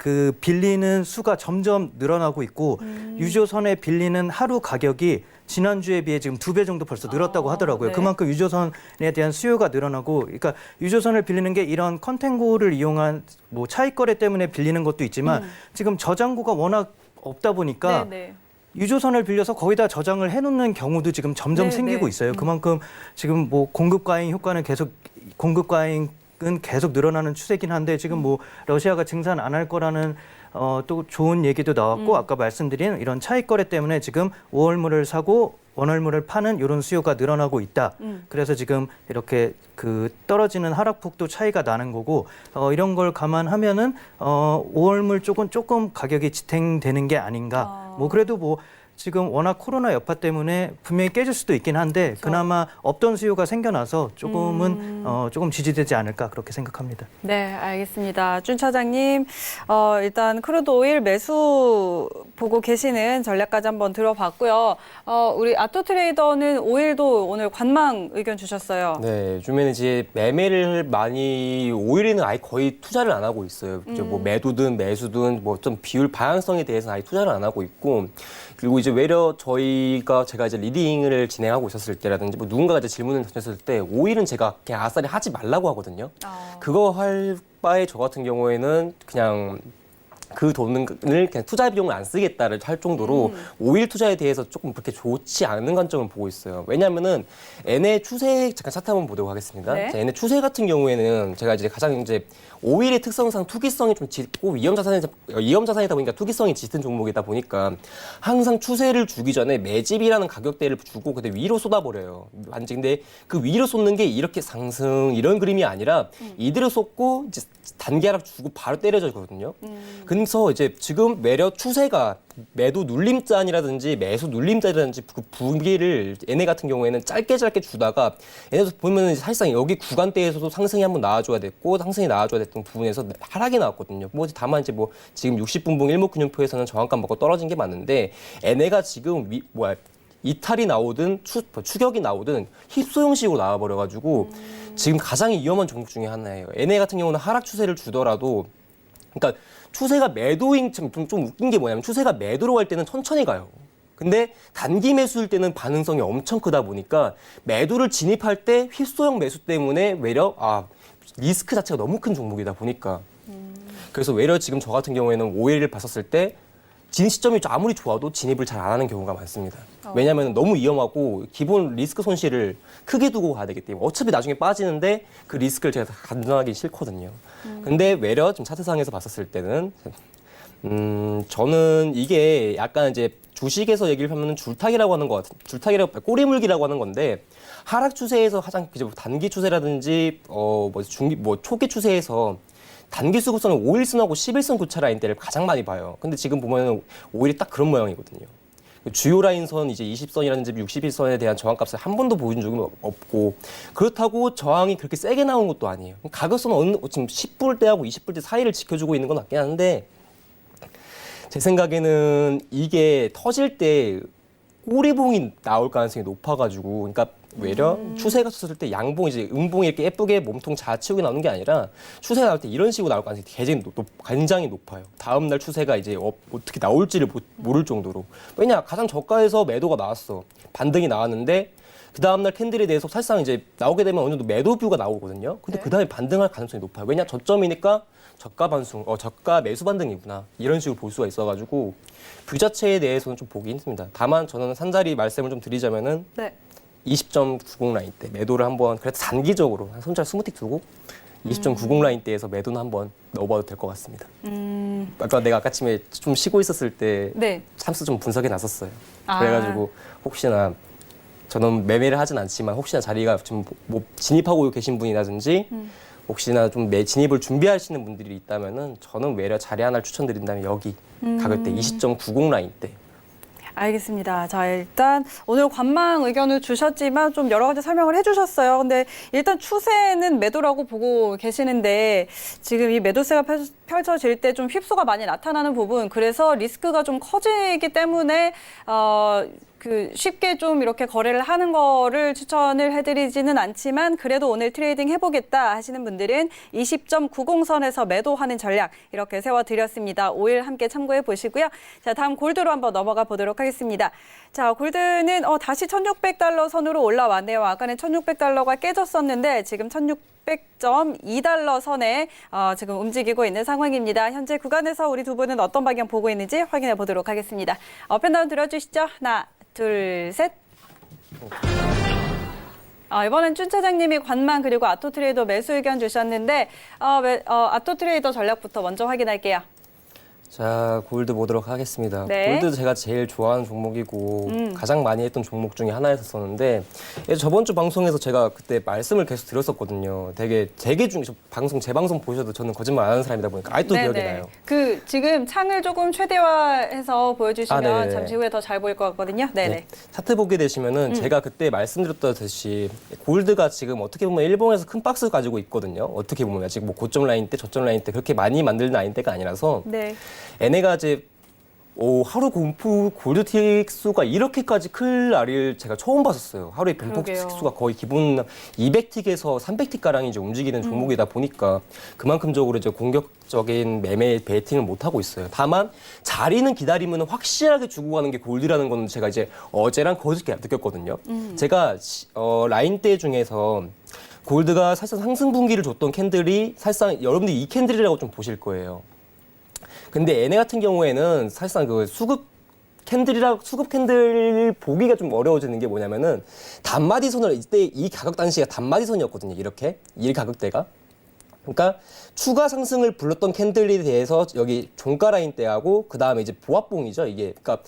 그 빌리는 수가 점점 늘어나고 있고 유조선에 빌리는 하루 가격이 지난주에 비해 지금 2배 정도 벌써 늘었다고 하더라고요. 네. 그만큼 유조선에 대한 수요가 늘어나고, 그러니까 유조선을 빌리는 게 이런 컨텐고를 이용한 뭐 차익 거래 때문에 빌리는 것도 있지만 지금 저장고가 워낙 없다 보니까 네. 유조선을 빌려서 거기다 저장을 해놓는 경우도 지금 점점 네, 생기고 네. 있어요. 그만큼 지금 뭐 공급 과잉 효과는 계속 공급 과잉은 계속 늘어나는 추세긴 한데 지금 뭐 러시아가 증산 안 할 거라는 또 좋은 얘기도 나왔고 아까 말씀드린 이런 차익 거래 때문에 지금 5월물을 사고 원월물을 파는 이런 수요가 늘어나고 있다. 그래서 지금 이렇게 그 떨어지는 하락폭도 차이가 나는 거고 이런 걸 감안하면은 5월물 쪽은 조금 가격이 지탱되는 게 아닌가. 뭐 그래도 뭐 지금 워낙 코로나 여파 때문에 분명히 깨질 수도 있긴 한데 그나마 없던 수요가 생겨나서 조금은 조금 지지되지 않을까 그렇게 생각합니다. 네, 알겠습니다. 준 차장님, 일단 크루드 오일 매수 보고 계시는 전략까지 한번 들어봤고요. 우리 아토 트레이더는 오일도 오늘 관망 의견 주셨어요. 네, 요즘에는 이제 매매를 많이 오일에는 아예 거의 투자를 안 하고 있어요. 이제 뭐 매도든 매수든 뭐 좀 비율 방향성에 대해서는 아예 투자를 안 하고 있고, 그리고 이제 외려 제가 이제 리딩을 진행하고 있었을 때라든지 뭐 누군가가 이제 질문을 던졌을 때 오일은 제가 그냥 아싸리 하지 말라고 하거든요. 그거 할 바에 저 같은 경우에는 그냥 그 돈을 그냥 투자 비용을 안 쓰겠다를 할 정도로 오일 투자에 대해서 조금 그렇게 좋지 않은 관점을 보고 있어요. 왜냐하면은 N의 추세 잠깐 차트 한번 보도록 하겠습니다. 네. N의 추세 같은 경우에는 제가 이제 가장 이제 오일의 특성상 투기성이 좀 짙고 위험 자산이다 보니까 투기성이 짙은 종목이다 보니까 항상 추세를 주기 전에 매집이라는 가격대를 주고 근데 위로 쏟아버려요. 완전 근데 그 위로 쏟는 게 이렇게 상승 이런 그림이 아니라 이대로 쏟고 이제 단기 하락 주고 바로 때려져거든요. 그래서 이제 지금 매려 추세가 매도 눌림잔이라든지 매수 눌림잔이라든지 그 부기를 얘네 같은 경우에는 짧게 주다가 얘네도 보면은 사실상 여기 구간대에서도 상승이 한번 나와줘야 됐고 상승이 나와줘야 됐던 부분에서 하락이 나왔거든요. 뭐 다만 이제 뭐 지금 60분봉 일목균형표에서는 저항감 먹고 떨어진 게 맞는데 얘네가 지금 이탈이 나오든 추격이 나오든 힙소 형식으로 나와버려가지고 지금 가장 위험한 종목 중에 하나예요. 얘네 같은 경우는 하락 추세를 주더라도 그러니까 추세가 매도인 좀 웃긴 게 뭐냐면 추세가 매도로 갈 때는 천천히 가요. 근데 단기 매수일 때는 반응성이 엄청 크다 보니까 매도를 진입할 때 휩소형 매수 때문에 외려 리스크 자체가 너무 큰 종목이다 보니까 그래서 외려 지금 저 같은 경우에는 오일을 봤었을 때 진입 시점이 아무리 좋아도 진입을 잘 안 하는 경우가 많습니다. 왜냐하면 너무 위험하고 기본 리스크 손실을 크게 두고 가야 되기 때문에 어차피 나중에 빠지는데 그 리스크를 제가 감당하기 싫거든요. 근데 외려 지금 차트상에서 봤었을 때는 저는 이게 약간 이제 주식에서 얘기를 하면 줄타기라고 하는 것 같은 꼬리물기라고 하는 건데 하락 추세에서 가장 이제 단기 추세라든지 초기 추세에서 단기 수급선은 5일선하고 11선 교차 라인대를 가장 많이 봐요. 근데 지금 보면 오일이 딱 그런 모양이거든요. 주요 라인선 이제 20선이라든지 61선에 대한 저항값을 한 번도 보여준 적은 없고 그렇다고 저항이 그렇게 세게 나온 것도 아니에요. 가격선은 지금 10불대하고 20불대 사이를 지켜주고 있는 건 맞긴 한데 제 생각에는 이게 터질 때 꼬리봉이 나올 가능성이 높아가지고 그러니까 외려 추세가 섰을 때 양봉 이제 음봉이 이렇게 예쁘게 몸통 좌측이 나오는 게 아니라 추세가 나올 때 이런 식으로 나올 가능성이 굉장히 높아요. 다음 날 추세가 이제 어떻게 나올지를 모를 정도로. 왜냐 가장 저가에서 매도가 나왔어. 반등이 나왔는데 그 다음 날 캔들에 대해서 사실상 이제 나오게 되면 어느 정도 매도 뷰가 나오거든요. 근데 그 다음에 반등할 가능성이 높아요. 왜냐 저점이니까 저가 매수 반등이구나 이런 식으로 볼 수가 있어가지고 뷰 자체에 대해서는 좀 보기 힘듭니다. 다만 저는 산자리 말씀을 좀 드리자면은. 네. 20.90 라인 때 매도를 한번 그래도 단기적으로 한 손절 20틱 두고 20.90 라인 대에서 매도는 한번 넣어봐도 될 것 같습니다. 내가 아까쯤에 좀 쉬고 있었을 때 네. 참수 좀 분석해 놨었어요. 그래가지고 혹시나 저는 매매를 하진 않지만 혹시나 자리가 좀 뭐 진입하고 계신 분이라든지 혹시나 좀 진입을 준비하시는 분들이 있다면은 저는 외려 자리 하나를 추천드린다면 여기 가격대 20.90 라인 대. 알겠습니다. 자, 일단 오늘 관망 의견을 주셨지만 좀 여러 가지 설명을 해주셨어요. 근데 일단 추세는 매도라고 보고 계시는데 지금 이 매도세가 펼쳐질 때 좀 휩소가 많이 나타나는 부분, 그래서 리스크가 좀 커지기 때문에 쉽게 좀 이렇게 거래를 하는 거를 추천을 해드리지는 않지만 그래도 오늘 트레이딩 해보겠다 하시는 분들은 20.90선에서 매도하는 전략 이렇게 세워드렸습니다. 5일 함께 참고해 보시고요. 자, 다음 골드로 한번 넘어가 보도록 하겠습니다. 자, 골드는 다시 1,600달러 선으로 올라왔네요. 아까는 1,600달러가 깨졌었는데 지금 1,600.2달러 선에 지금 움직이고 있는 상황입니다. 현재 구간에서 우리 두 분은 어떤 방향 보고 있는지 확인해 보도록 하겠습니다. 업앤다운 들어주시죠. 하나, 둘, 셋. 이번엔 준 차장님이 관망 그리고 아토트레이더 매수 의견 주셨는데 아토트레이더 전략부터 먼저 확인할게요. 자, 골드 보도록 하겠습니다. 네. 골드 제가 제일 좋아하는 종목이고 가장 많이 했던 종목 중에 하나였었는데 저번 주 방송에서 제가 그때 말씀을 계속 드렸었거든요. 되게 제 방송 보셔도 저는 거짓말 안 하는 사람이다 보니까 아직도 기억이 나요. 지금 창을 조금 최대화해서 보여주시면 네네. 잠시 후에 더 잘 보일 것 같거든요. 네네. 네. 차트 보게 되시면은 제가 그때 말씀드렸듯이 골드가 지금 어떻게 보면 일본에서 큰 박스 가지고 있거든요. 어떻게 보면 아직 뭐 고점 라인 때, 저점 라인 때 그렇게 많이 만드는 라인대가 아니라서 네. 얘네가 이제 하루 공포 골드 틱수가 이렇게까지 클 날을 제가 처음 봤었어요. 하루에 변폭 그러게요. 틱수가 거의 기본 200틱에서 300틱 가량이 이제 움직이는 종목이다 보니까 그만큼적으로 이제 공격적인 매매 베이팅을 못 하고 있어요. 다만 자리는 기다리면 확실하게 주고 가는 게 골드라는 건 제가 이제 어제랑 그저께 느꼈거든요. 제가 라인대 중에서 골드가 사실상 상승 분기를 줬던 캔들이 사실상 여러분들이 이 캔들이라고 좀 보실 거예요. 근데 얘네 같은 경우에는 사실상 그 수급 캔들 보기가 좀 어려워지는 게 뭐냐면은 단마디선을 이때 이 가격 단시가 단마디선이었거든요. 이렇게 이 가격대가. 그러니까 추가 상승을 불렀던 캔들에 대해서 여기 종가 라인대하고 그 다음에 이제 보합봉이죠. 이게 그러니까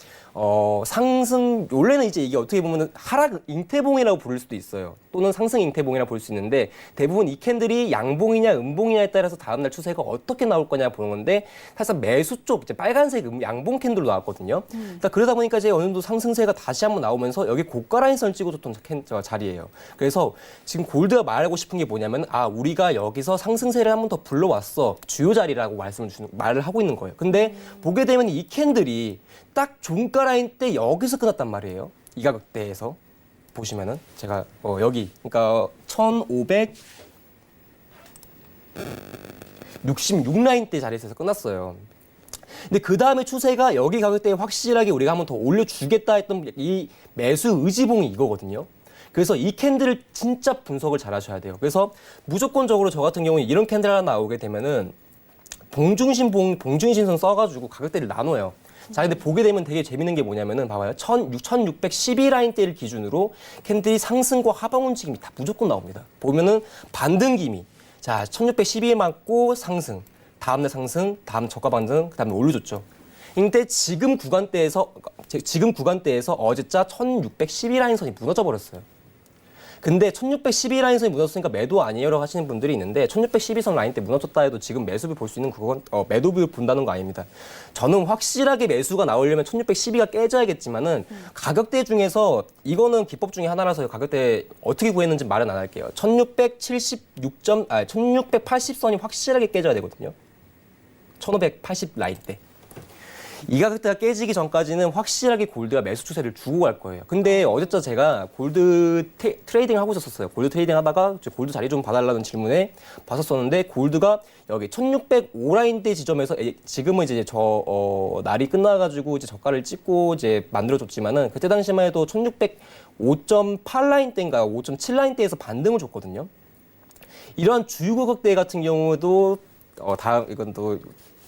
상승 원래는 이제 이게 어떻게 보면 하락 잉태봉이라고 부를 수도 있어요. 또는 상승 잉태봉이라고 볼 수 있는데 대부분 이 캔들이 양봉이냐 음봉이냐에 따라서 다음날 추세가 어떻게 나올 거냐 보는 건데 사실 매수 쪽 이제 빨간색 양봉 캔들로 나왔거든요. 그러니까 그러다 보니까 이제 어느 정도 상승세가 다시 한번 나오면서 여기 고가 라인선을 찍어줬던 자리예요. 그래서 지금 골드가 말하고 싶은 게 뭐냐면 우리가 여기서 상승세를 한번 더 불러왔어. 주요 자리라고 말을 하고 있는 거예요. 근데 보게 되면 이 캔들이 딱 종가 라인 때 여기서 끝났단 말이에요. 이 가격대에서 보시면은 제가 여기 그러니까 1,566 라인 대 자리에서 끝났어요. 근데 그 다음에 추세가 여기 가격대에 확실하게 우리가 한번 더 올려주겠다 했던 이 매수 의지봉이 이거거든요. 그래서 이 캔들을 진짜 분석을 잘 하셔야 돼요. 그래서 무조건적으로 저 같은 경우에 이런 캔들 하나 나오게 되면은 봉중신선 써가지고 가격대를 나눠요. 자, 근데 보게 되면 되게 재밌는 게 뭐냐면은 봐봐요. 1612 라인대를 기준으로 캔들이 상승과 하방 움직임이 다 무조건 나옵니다. 보면은 반등기미. 자, 1612에 맞고 상승. 다음날 상승, 다음 저가 반등, 그다음에 올려줬죠. 근데 지금 구간대에서 어제자 1612 라인선이 무너져 버렸어요. 근데 1612 라인선이 무너졌으니까 매도 아니에요라고 하시는 분들이 있는데 1612선 라인 때 무너졌다 해도 지금 매수를 볼 수 있는 그건 매도비를 본다는 거 아닙니다. 저는 확실하게 매수가 나오려면 1612가 깨져야겠지만은 가격대 중에서 이거는 기법 중에 하나라서 가격대 어떻게 구했는지 말은 안 할게요. 1680선이 확실하게 깨져야 되거든요. 1580 라인 때. 이 가격대가 깨지기 전까지는 확실하게 골드가 매수 추세를 주고 갈 거예요. 근데 어제자 제가 골드 트레이딩 하고 있었어요. 골드 트레이딩 하다가 골드 자리 좀 봐달라는 질문에 봤었었는데 골드가 여기 1605 라인대 지점에서 지금은 이제 날이 끝나가지고 이제 저가를 찍고 이제 만들어줬지만은 그때 당시만 해도 1605.8 라인대인가 5.7 라인대에서 반등을 줬거든요. 이러한 주요 가격대 같은 경우도 이건 또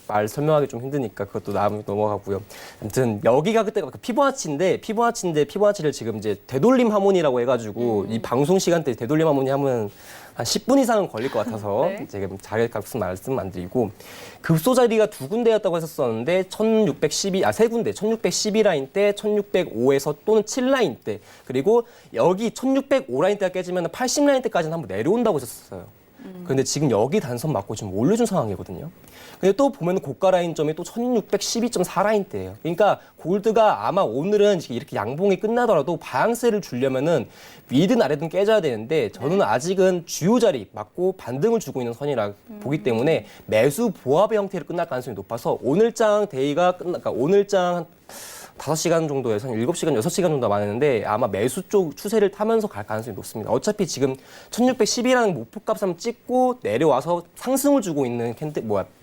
말 설명하기 좀 힘드니까 그것도 넘어가고요. 아무튼 여기가 그때가 피보나치인데 피보나치를 지금 이제 되돌림 하모니라고 해가지고 이 방송 시간대 되돌림 하모니 하면 한 10분 이상은 걸릴 것 같아서 네. 지금 자격값은 말씀 안 드리고 급소 자리가 두 군데였다고 했었었는데 1612 라인 때 1605에서 또는 7 라인 때 그리고 여기 1605 라인 때가 깨지면 80 라인 때까지는 한번 내려온다고 했었어요. 그런데 지금 여기 단선 맞고 지금 올려준 상황이거든요. 근데 또 보면 고가 라인점이 또 1612.4 라인대예요. 그러니까 골드가 아마 오늘은 이렇게 양봉이 끝나더라도 방향세를 주려면은 위든 아래든 깨져야 되는데 저는 아직은 주요 자리 맞고 반등을 주고 있는 선이라 보기 때문에 매수 보합의 형태로 끝날 가능성이 높아서 오늘장 데이가 그러니까 오늘장 5시간 정도에서 7시간, 6시간 정도 남았는데 아마 매수 쪽 추세를 타면서 갈 가능성이 높습니다. 어차피 지금 1610이라는 목표값 한번 찍고 내려와서 상승을 주고 있는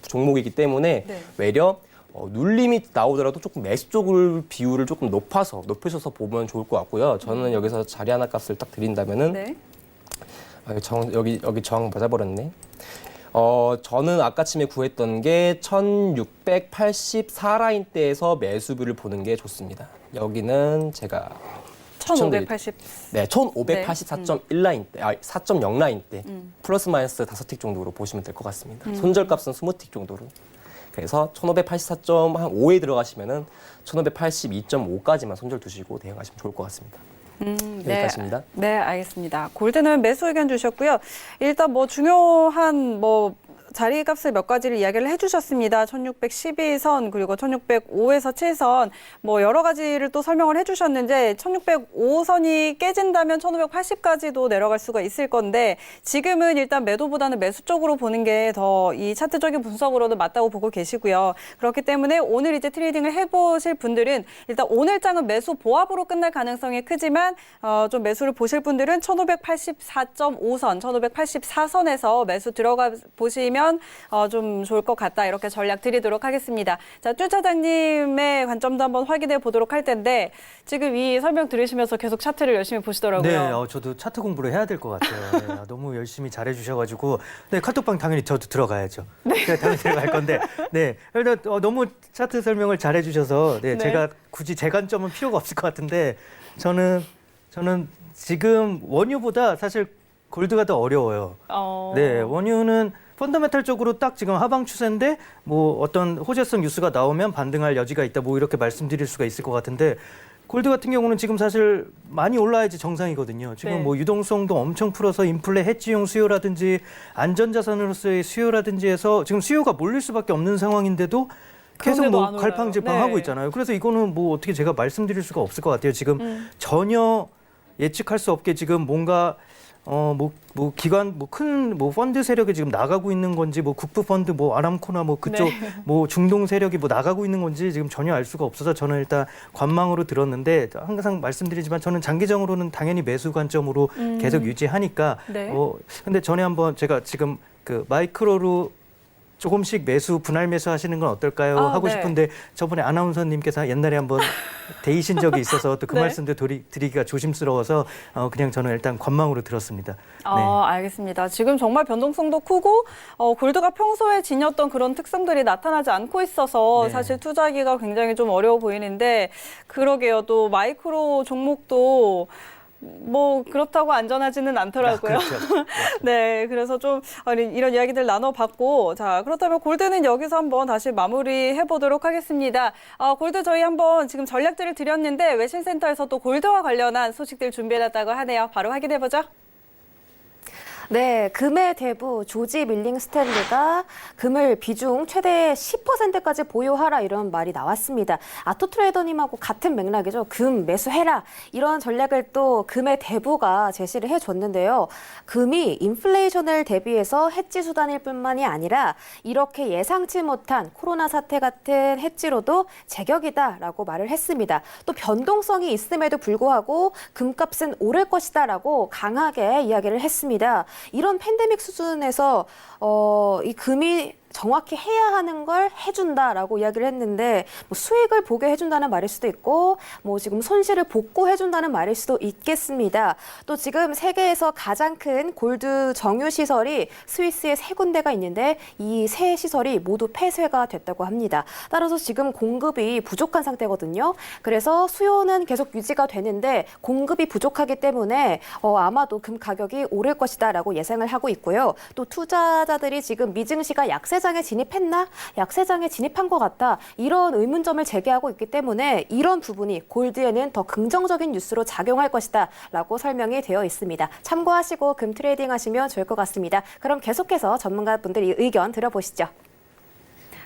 종목이기 때문에 네. 외려 눌림이 나오더라도 조금 매수 쪽을 비율을 조금 높이셔서 보면 좋을 것 같고요. 저는 여기서 자리 하나 값을 딱 드린다면은 네. 여기 저항 맞아버렸네. 저는 아까쯤에 구했던 게 1684 라인대에서 매수비를 보는 게 좋습니다. 여기는 제가 1580. 네, 1584.1 라인대, 4.0 라인대 플러스 마이너스 5틱 정도로 보시면 될 것 같습니다. 손절값은 20틱 정도로. 그래서 1584.5에 들어가시면은 1582.5까지만 손절 두시고 대응하시면 좋을 것 같습니다. 여기까지입니다. 네, 알겠습니다. 골드는 매수 의견 주셨고요. 일단 뭐 중요한 자리값을 몇 가지를 이야기를 해주셨습니다. 1612선 그리고 1605에서 7선 뭐 여러 가지를 또 설명을 해주셨는데 1605선이 깨진다면 1580까지도 내려갈 수가 있을 건데 지금은 일단 매도보다는 매수 쪽으로 보는 게 더 이 차트적인 분석으로는 맞다고 보고 계시고요. 그렇기 때문에 오늘 이제 트레이딩을 해보실 분들은 일단 오늘장은 매수 보합으로 끝날 가능성이 크지만 좀 매수를 보실 분들은 1584.5선, 1584선에서 매수 들어가 보시면 좀 좋을 것 같다 이렇게 전략 드리도록 하겠습니다. 자, 쭈 차장님의 관점도 한번 확인해 보도록 할 텐데 지금 이 설명 들으시면서 계속 차트를 열심히 보시더라고요. 네, 저도 차트 공부를 해야 될 것 같아요. 네, 너무 열심히 잘해주셔가지고 네, 카톡방 당연히 저도 들어가야죠. 네, 당연히 들어갈 건데 네, 일단 너무 차트 설명을 잘해주셔서 네, 네. 제가 굳이 제 관점은 필요가 없을 것 같은데 저는 지금 원유보다 사실 골드가 더 어려워요. 네, 원유는 펀더멘탈적으로 딱 지금 하방 추세인데 뭐 어떤 호재성 뉴스가 나오면 반등할 여지가 있다 뭐 이렇게 말씀드릴 수가 있을 것 같은데 골드 같은 경우는 지금 사실 많이 올라야지 정상이거든요. 지금 네. 뭐 유동성도 엄청 풀어서 인플레 해지용 수요라든지 안전자산으로서의 수요라든지 해서 지금 수요가 몰릴 수밖에 없는 상황인데도 계속 그런데도 뭐 안 올라요. 갈팡질팡하고 네. 있잖아요. 그래서 이거는 뭐 어떻게 제가 말씀드릴 수가 없을 것 같아요. 지금 전혀 예측할 수 없게 지금 뭔가 기관 큰 펀드 세력이 지금 나가고 있는 건지 국부 펀드 아람코나 그쪽 네. 중동 세력이 나가고 있는 건지 지금 전혀 알 수가 없어서 저는 일단 관망으로 들었는데 항상 말씀드리지만 저는 장기적으로는 당연히 매수 관점으로 계속 유지하니까 네. 근데 전에 한번 제가 지금 그 마이크로로 조금씩 분할 매수 하시는 건 어떨까요? 하고 네. 싶은데 저번에 아나운서님께서 옛날에 한번 데이신 적이 있어서 또 그 네. 말씀도 드리기가 조심스러워서 그냥 저는 일단 관망으로 들었습니다. 알겠습니다. 지금 정말 변동성도 크고 골드가 평소에 지녔던 그런 특성들이 나타나지 않고 있어서 네. 사실 투자하기가 굉장히 좀 어려워 보이는데 그러게요. 또 마이크로 종목도 그렇다고 안전하지는 않더라고요. 그렇죠. 네, 그래서 좀 이런 이야기들 나눠봤고, 자, 그렇다면 골드는 여기서 한번 다시 마무리해 보도록 하겠습니다. 골드 저희 한번 지금 전략들을 드렸는데 외신센터에서 또 골드와 관련한 소식들 준비해놨다고 하네요. 바로 확인해 보죠. 네, 금의 대부 조지 밀링 스탠리가 금을 비중 최대 10%까지 보유하라 이런 말이 나왔습니다. 아토 트레이더님하고 같은 맥락이죠. 금 매수해라 이런 전략을 또 금의 대부가 제시를 해줬는데요. 금이 인플레이션을 대비해서 해지 수단일 뿐만이 아니라 이렇게 예상치 못한 코로나 사태 같은 해지로도 제격이다라고 말을 했습니다. 또 변동성이 있음에도 불구하고 금값은 오를 것이다라고 강하게 이야기를 했습니다. 이런 팬데믹 수준에서 이 금이 정확히 해야 하는 걸 해준다라고 이야기를 했는데 수익을 보게 해준다는 말일 수도 있고 지금 손실을 복구해준다는 말일 수도 있겠습니다. 또 지금 세계에서 가장 큰 골드 정유 시설이 스위스에 3군데가 있는데 이 세 시설이 모두 폐쇄가 됐다고 합니다. 따라서 지금 공급이 부족한 상태거든요. 그래서 수요는 계속 유지가 되는데 공급이 부족하기 때문에 아마도 금 가격이 오를 것이다라고 예상을 하고 있고요. 또 투자자들이 지금 미증시가 약세장에 진입했나? 약세장에 진입한 것 같다. 이런 의문점을 제기하고 있기 때문에 이런 부분이 골드에는 더 긍정적인 뉴스로 작용할 것이다 라고 설명이 되어 있습니다. 참고하시고 금 트레이딩 하시면 좋을 것 같습니다. 그럼 계속해서 전문가분들의 의견 들어보시죠.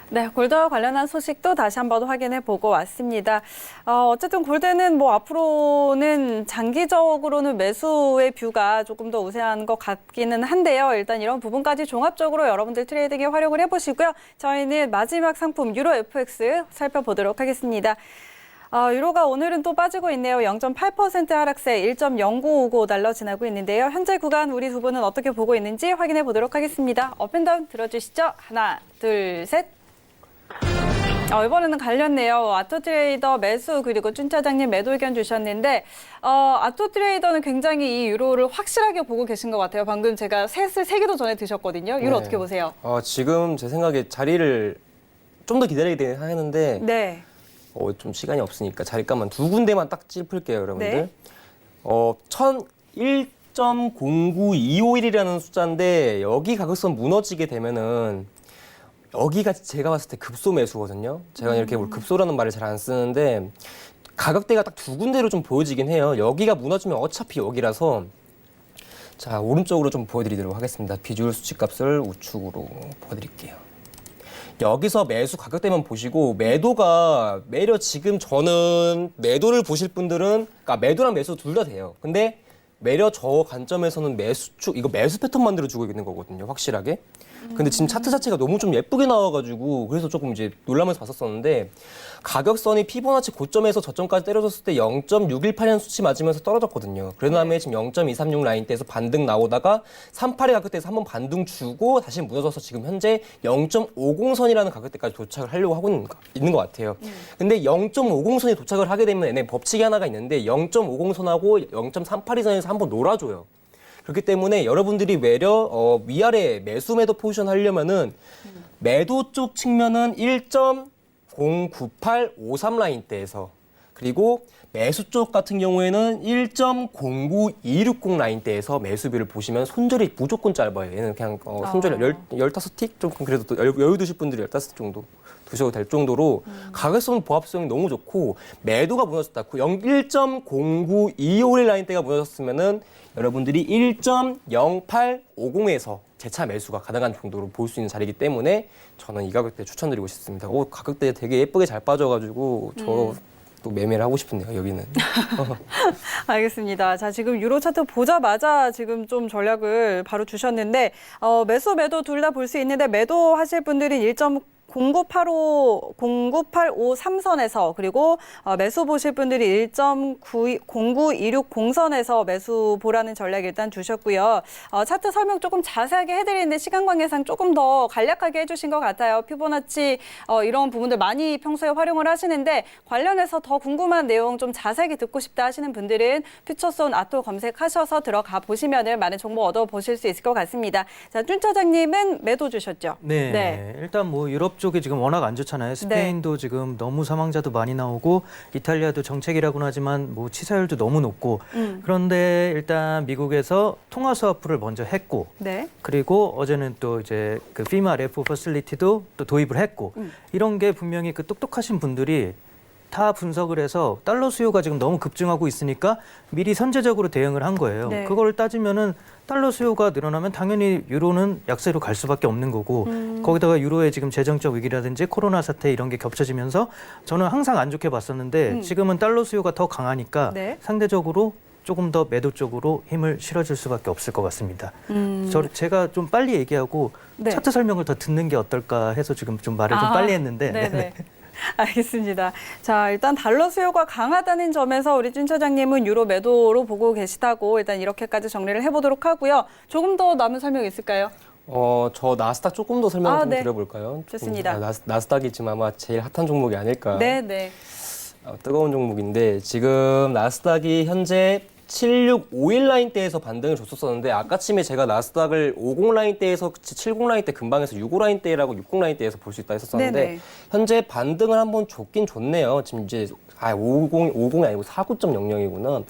네, 골드와 관련한 소식도 다시 한번 확인해 보고 왔습니다. 어쨌든 골드는 앞으로는 장기적으로는 매수의 뷰가 조금 더 우세한 것 같기는 한데요. 일단 이런 부분까지 종합적으로 여러분들 트레이딩에 활용을 해보시고요. 저희는 마지막 상품 유로 FX 살펴보도록 하겠습니다. 유로가 오늘은 또 빠지고 있네요. 0.8% 하락세 1.0959달러 지나고 있는데요. 현재 구간 우리 두 분은 어떻게 보고 있는지 확인해 보도록 하겠습니다. 업앤다운 들어주시죠. 하나, 둘, 셋. 이번에는 갈렸네요. 아토트레이더 매수 그리고 준 차장님 매도 의견 주셨는데 아토트레이더는 굉장히 이 유로를 확실하게 보고 계신 것 같아요. 방금 제가 셋을 세기도 전에 드셨거든요. 유로 네. 어떻게 보세요? 지금 제 생각에 자리를 좀 더 기다리게 되긴 하는데 네. 좀 시간이 없으니까 자리값만 두 군데만 딱 짚을게요, 여러분들. 네. 1.0925일이라는 숫자인데 여기 가격선 무너지게 되면은 여기가 제가 봤을 때 급소 매수거든요. 제가 이렇게 급소라는 말을 잘 안 쓰는데 가격대가 딱 두 군데로 좀 보여지긴 해요. 여기가 무너지면 어차피 여기라서 자, 오른쪽으로 좀 보여드리도록 하겠습니다. 비주얼 수치값을 우측으로 보여드릴게요. 여기서 매수 가격대만 보시고 매도가 매려 지금 저는 매도를 보실 분들은 그러니까 매도랑 매수 둘 다 돼요. 근데 매려 저 관점에서는 매수축 이거 매수 패턴 만들어 주고 있는 거거든요. 확실하게. 근데 지금 차트 자체가 너무 좀 예쁘게 나와가지고 그래서 조금 이제 놀라면서 봤었었는데 가격선이 피보나치 고점에서 저점까지 때려줬을 때 0.618년 수치 맞으면서 떨어졌거든요. 그런 다음에 지금 0.236 라인대에서 반등 나오다가 38의 가격대에서 한번 반등 주고 다시 무너져서 지금 현재 0.50선이라는 가격대까지 도착을 하려고 하고 있는 것 같아요. 근데 0.50선이 도착을 하게 되면 얘네 법칙이 하나가 있는데 0.50선하고 0.382선에서 한번 놀아줘요. 그렇기 때문에 여러분들이 외려 위아래 매수 매도 포지션 하려면은 매도 쪽 측면은 1.09853 라인대에서 그리고 매수 쪽 같은 경우에는 1.09260 라인대에서 매수비를 보시면 손절이 무조건 짧아요. 얘는 그냥 손절이 15틱? 좀 그래도 또 여유 두실 분들이 15틱 정도 두셔도 될 정도로 가격성 보합성이 너무 좋고 매도가 무너졌다. 1.09251 라인대가 무너졌으면은 여러분들이 1.0850에서 재차 매수가 가능한 정도로 볼 수 있는 자리이기 때문에 저는 이 가격대 추천드리고 싶습니다. 가격대 되게 예쁘게 잘 빠져가지고 저 또 매매를 하고 싶은데요, 여기는. 알겠습니다. 자, 지금 유로 차트 보자마자 지금 좀 전략을 바로 주셨는데 매수 매도 둘 다 볼 수 있는데 매도 하실 분들은 09853선에서 그리고 매수 보실 분들이 1.09260선에서 매수 보라는 전략 일단 주셨고요. 차트 설명 조금 자세하게 해드리는데 시간 관계상 조금 더 간략하게 해주신 것 같아요. 피보나치 이런 부분들 많이 평소에 활용을 하시는데 관련해서 더 궁금한 내용 좀 자세하게 듣고 싶다 하시는 분들은 퓨처손 아토 검색하셔서 들어가 보시면 많은 정보 얻어보실 수 있을 것 같습니다. 자, 준 차장님은 매도 주셨죠? 네. 일단 뭐 유럽 쪽이 지금 워낙 안 좋잖아요. 스페인도 지금 너무 사망자도 많이 나오고 이탈리아도 정책이라고는 하지만 뭐 치사율도 너무 높고 그런데 일단 미국에서 통화 스와프를 먼저 했고 네. 그리고 어제는 또 이제 그 FEMA REPO 퍼실리티도 또 도입을 했고 이런 게 분명히 그 똑똑하신 분들이 다 분석을 해서 달러 수요가 지금 너무 급증하고 있으니까 미리 선제적으로 대응을 한 거예요. 네. 그걸 따지면은 달러 수요가 늘어나면 당연히 유로는 약세로 갈 수밖에 없는 거고 거기다가 유로의 지금 재정적 위기라든지 코로나 사태 이런 게 겹쳐지면서 저는 항상 안 좋게 봤었는데 지금은 달러 수요가 더 강하니까 네. 상대적으로 조금 더 매도 쪽으로 힘을 실어줄 수밖에 없을 것 같습니다. 제가 좀 빨리 얘기하고 네. 차트 설명을 더 듣는 게 어떨까 해서 지금 좀 말을 좀 빨리 했는데 네네. 알겠습니다. 자, 일단 달러 수요가 강하다는 점에서 우리 준 차장님은 유로 매도로 보고 계시다고 일단 이렇게까지 정리를 해보도록 하고요. 조금 더 남은 설명 있을까요? 저 나스닥 조금 더 설명 좀 네. 드려볼까요? 좋습니다. 나스닥이 지금 아마 제일 핫한 종목이 아닐까. 네네. 뜨거운 종목인데 지금 나스닥이 현재 7651 라인대에서 반등을 줬었었는데 아까쯤에 제가 나스닥을 50 라인대에서 70 라인대 근방에서 65 라인대라고 60 라인대에서 볼 수 있다 했었었는데 네네. 현재 반등을 한번 줬긴 좋네요. 지금 이제 50이 아니고 49.00이구나.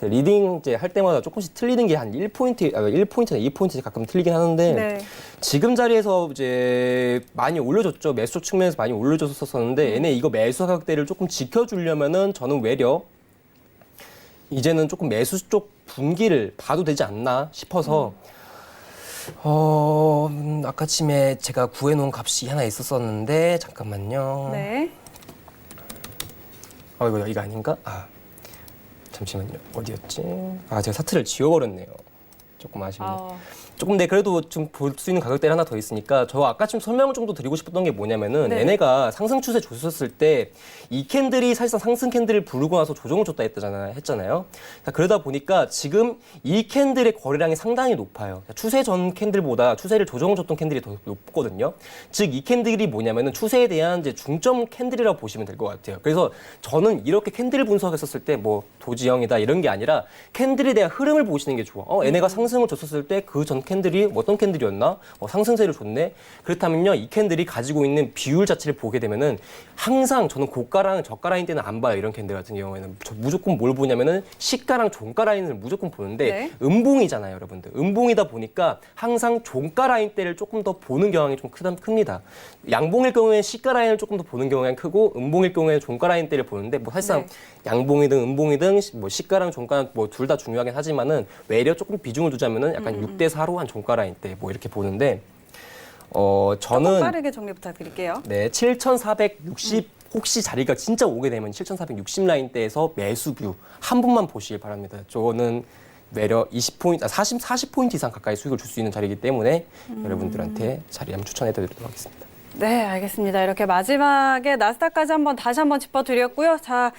리딩 이제 할 때마다 조금씩 틀리는 게 한 1포인트나 2포인트 가끔 틀리긴 하는데 네. 지금 자리에서 이제 많이 올려줬죠. 매수 측면에서 많이 올려줬었었는데 얘네 이거 매수 가격대를 조금 지켜주려면은 저는 외려 이제는 조금 매수 쪽 분기를 봐도 되지 않나 싶어서 아까쯤에 제가 구해놓은 값이 하나 있었었는데 잠깐만요. 네. 이거 아닌가? 잠시만요. 어디였지? 제가 사트를 지워버렸네요. 조금 아쉽네요. 아, 조금 그래도 좀 볼 수 있는 가격대가 하나 더 있으니까 저 아까 좀 설명을 좀 더 드리고 싶었던 게 뭐냐면은 네. 얘네가 상승 추세 줬었을 때 이 캔들이 사실상 상승 캔들을 부르고 나서 조정을 줬다 했잖아요. 자, 그러다 보니까 지금 이 캔들의 거래량이 상당히 높아요. 추세 전 캔들보다 추세를 조정을 줬던 캔들이 더 높거든요. 즉 이 캔들이 뭐냐면은 추세에 대한 이제 중점 캔들이라고 보시면 될 것 같아요. 그래서 저는 이렇게 캔들을 분석했었을 때 뭐 도지형이다 이런 게 아니라 캔들에 대한 흐름을 보시는 게 좋아. 얘네가 상승을 줬었을 때 그 전 캔들이 어떤 캔들이었나? 상승세를 줬네. 그렇다면요, 이 캔들이 가지고 있는 비율 자체를 보게 되면은 항상 저는 고가랑 저가 라인 때는 안 봐요. 이런 캔들 같은 경우에는 무조건 뭘 보냐면은 시가랑 종가 라인을 무조건 보는데 네. 음봉이잖아요, 여러분들. 음봉이다 보니까 항상 종가 라인 때를 조금 더 보는 경향이 좀 큽니다. 양봉일 경우에 시가 라인을 조금 더 보는 경향이 크고 음봉일 경우에 종가 라인 때를 보는데 뭐 사실상 네. 양봉이든 음봉이든 뭐 시가랑 종가 뭐 둘 다 중요하긴 하지만은 외려 조금 비중을 두자면은 약간 6대 4로 한 종가 라인 때 뭐 이렇게 보는데 조금 저는 빠르게 정리 부탁드릴게요. 네, 7,460 혹시 자리가 진짜 오게 되면 7,460 라인대에서 매수뷰 한 분만 보시길 바랍니다. 저는 매려 20포인트, 40포인트 이상 가까이 수익을 줄 수 있는 자리이기 때문에 여러분들한테 자리 한번 추천해드리도록 하겠습니다. 네, 알겠습니다. 이렇게 마지막에 나스닥까지 다시 한번 짚어드렸고요. 자,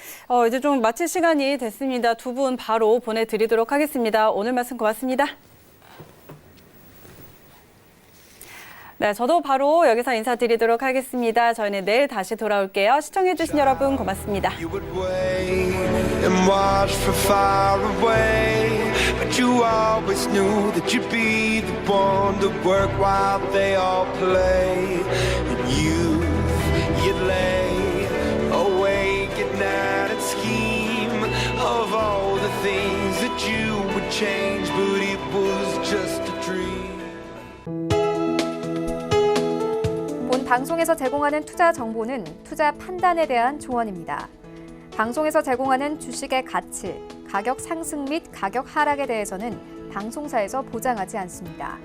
이제 좀 마칠 시간이 됐습니다. 두 분 바로 보내드리도록 하겠습니다. 오늘 말씀 고맙습니다. 네, 저도 바로 여기서 인사드리도록 하겠습니다. 저희는 내일 다시 돌아올게요. 시청해주신 여러분 고맙습니다. You would wait and watch from far away, but you always knew that you'd be the one to work while they all play. And you'd lay awake at night and scheme of all the things that you would change, but it was just a dream. 본 방송에서 제공하는 투자 정보는 투자 판단에 대한 조언입니다. 방송에서 제공하는 주식의 가치, 가격 상승 및 가격 하락에 대해서는 방송사에서 보장하지 않습니다.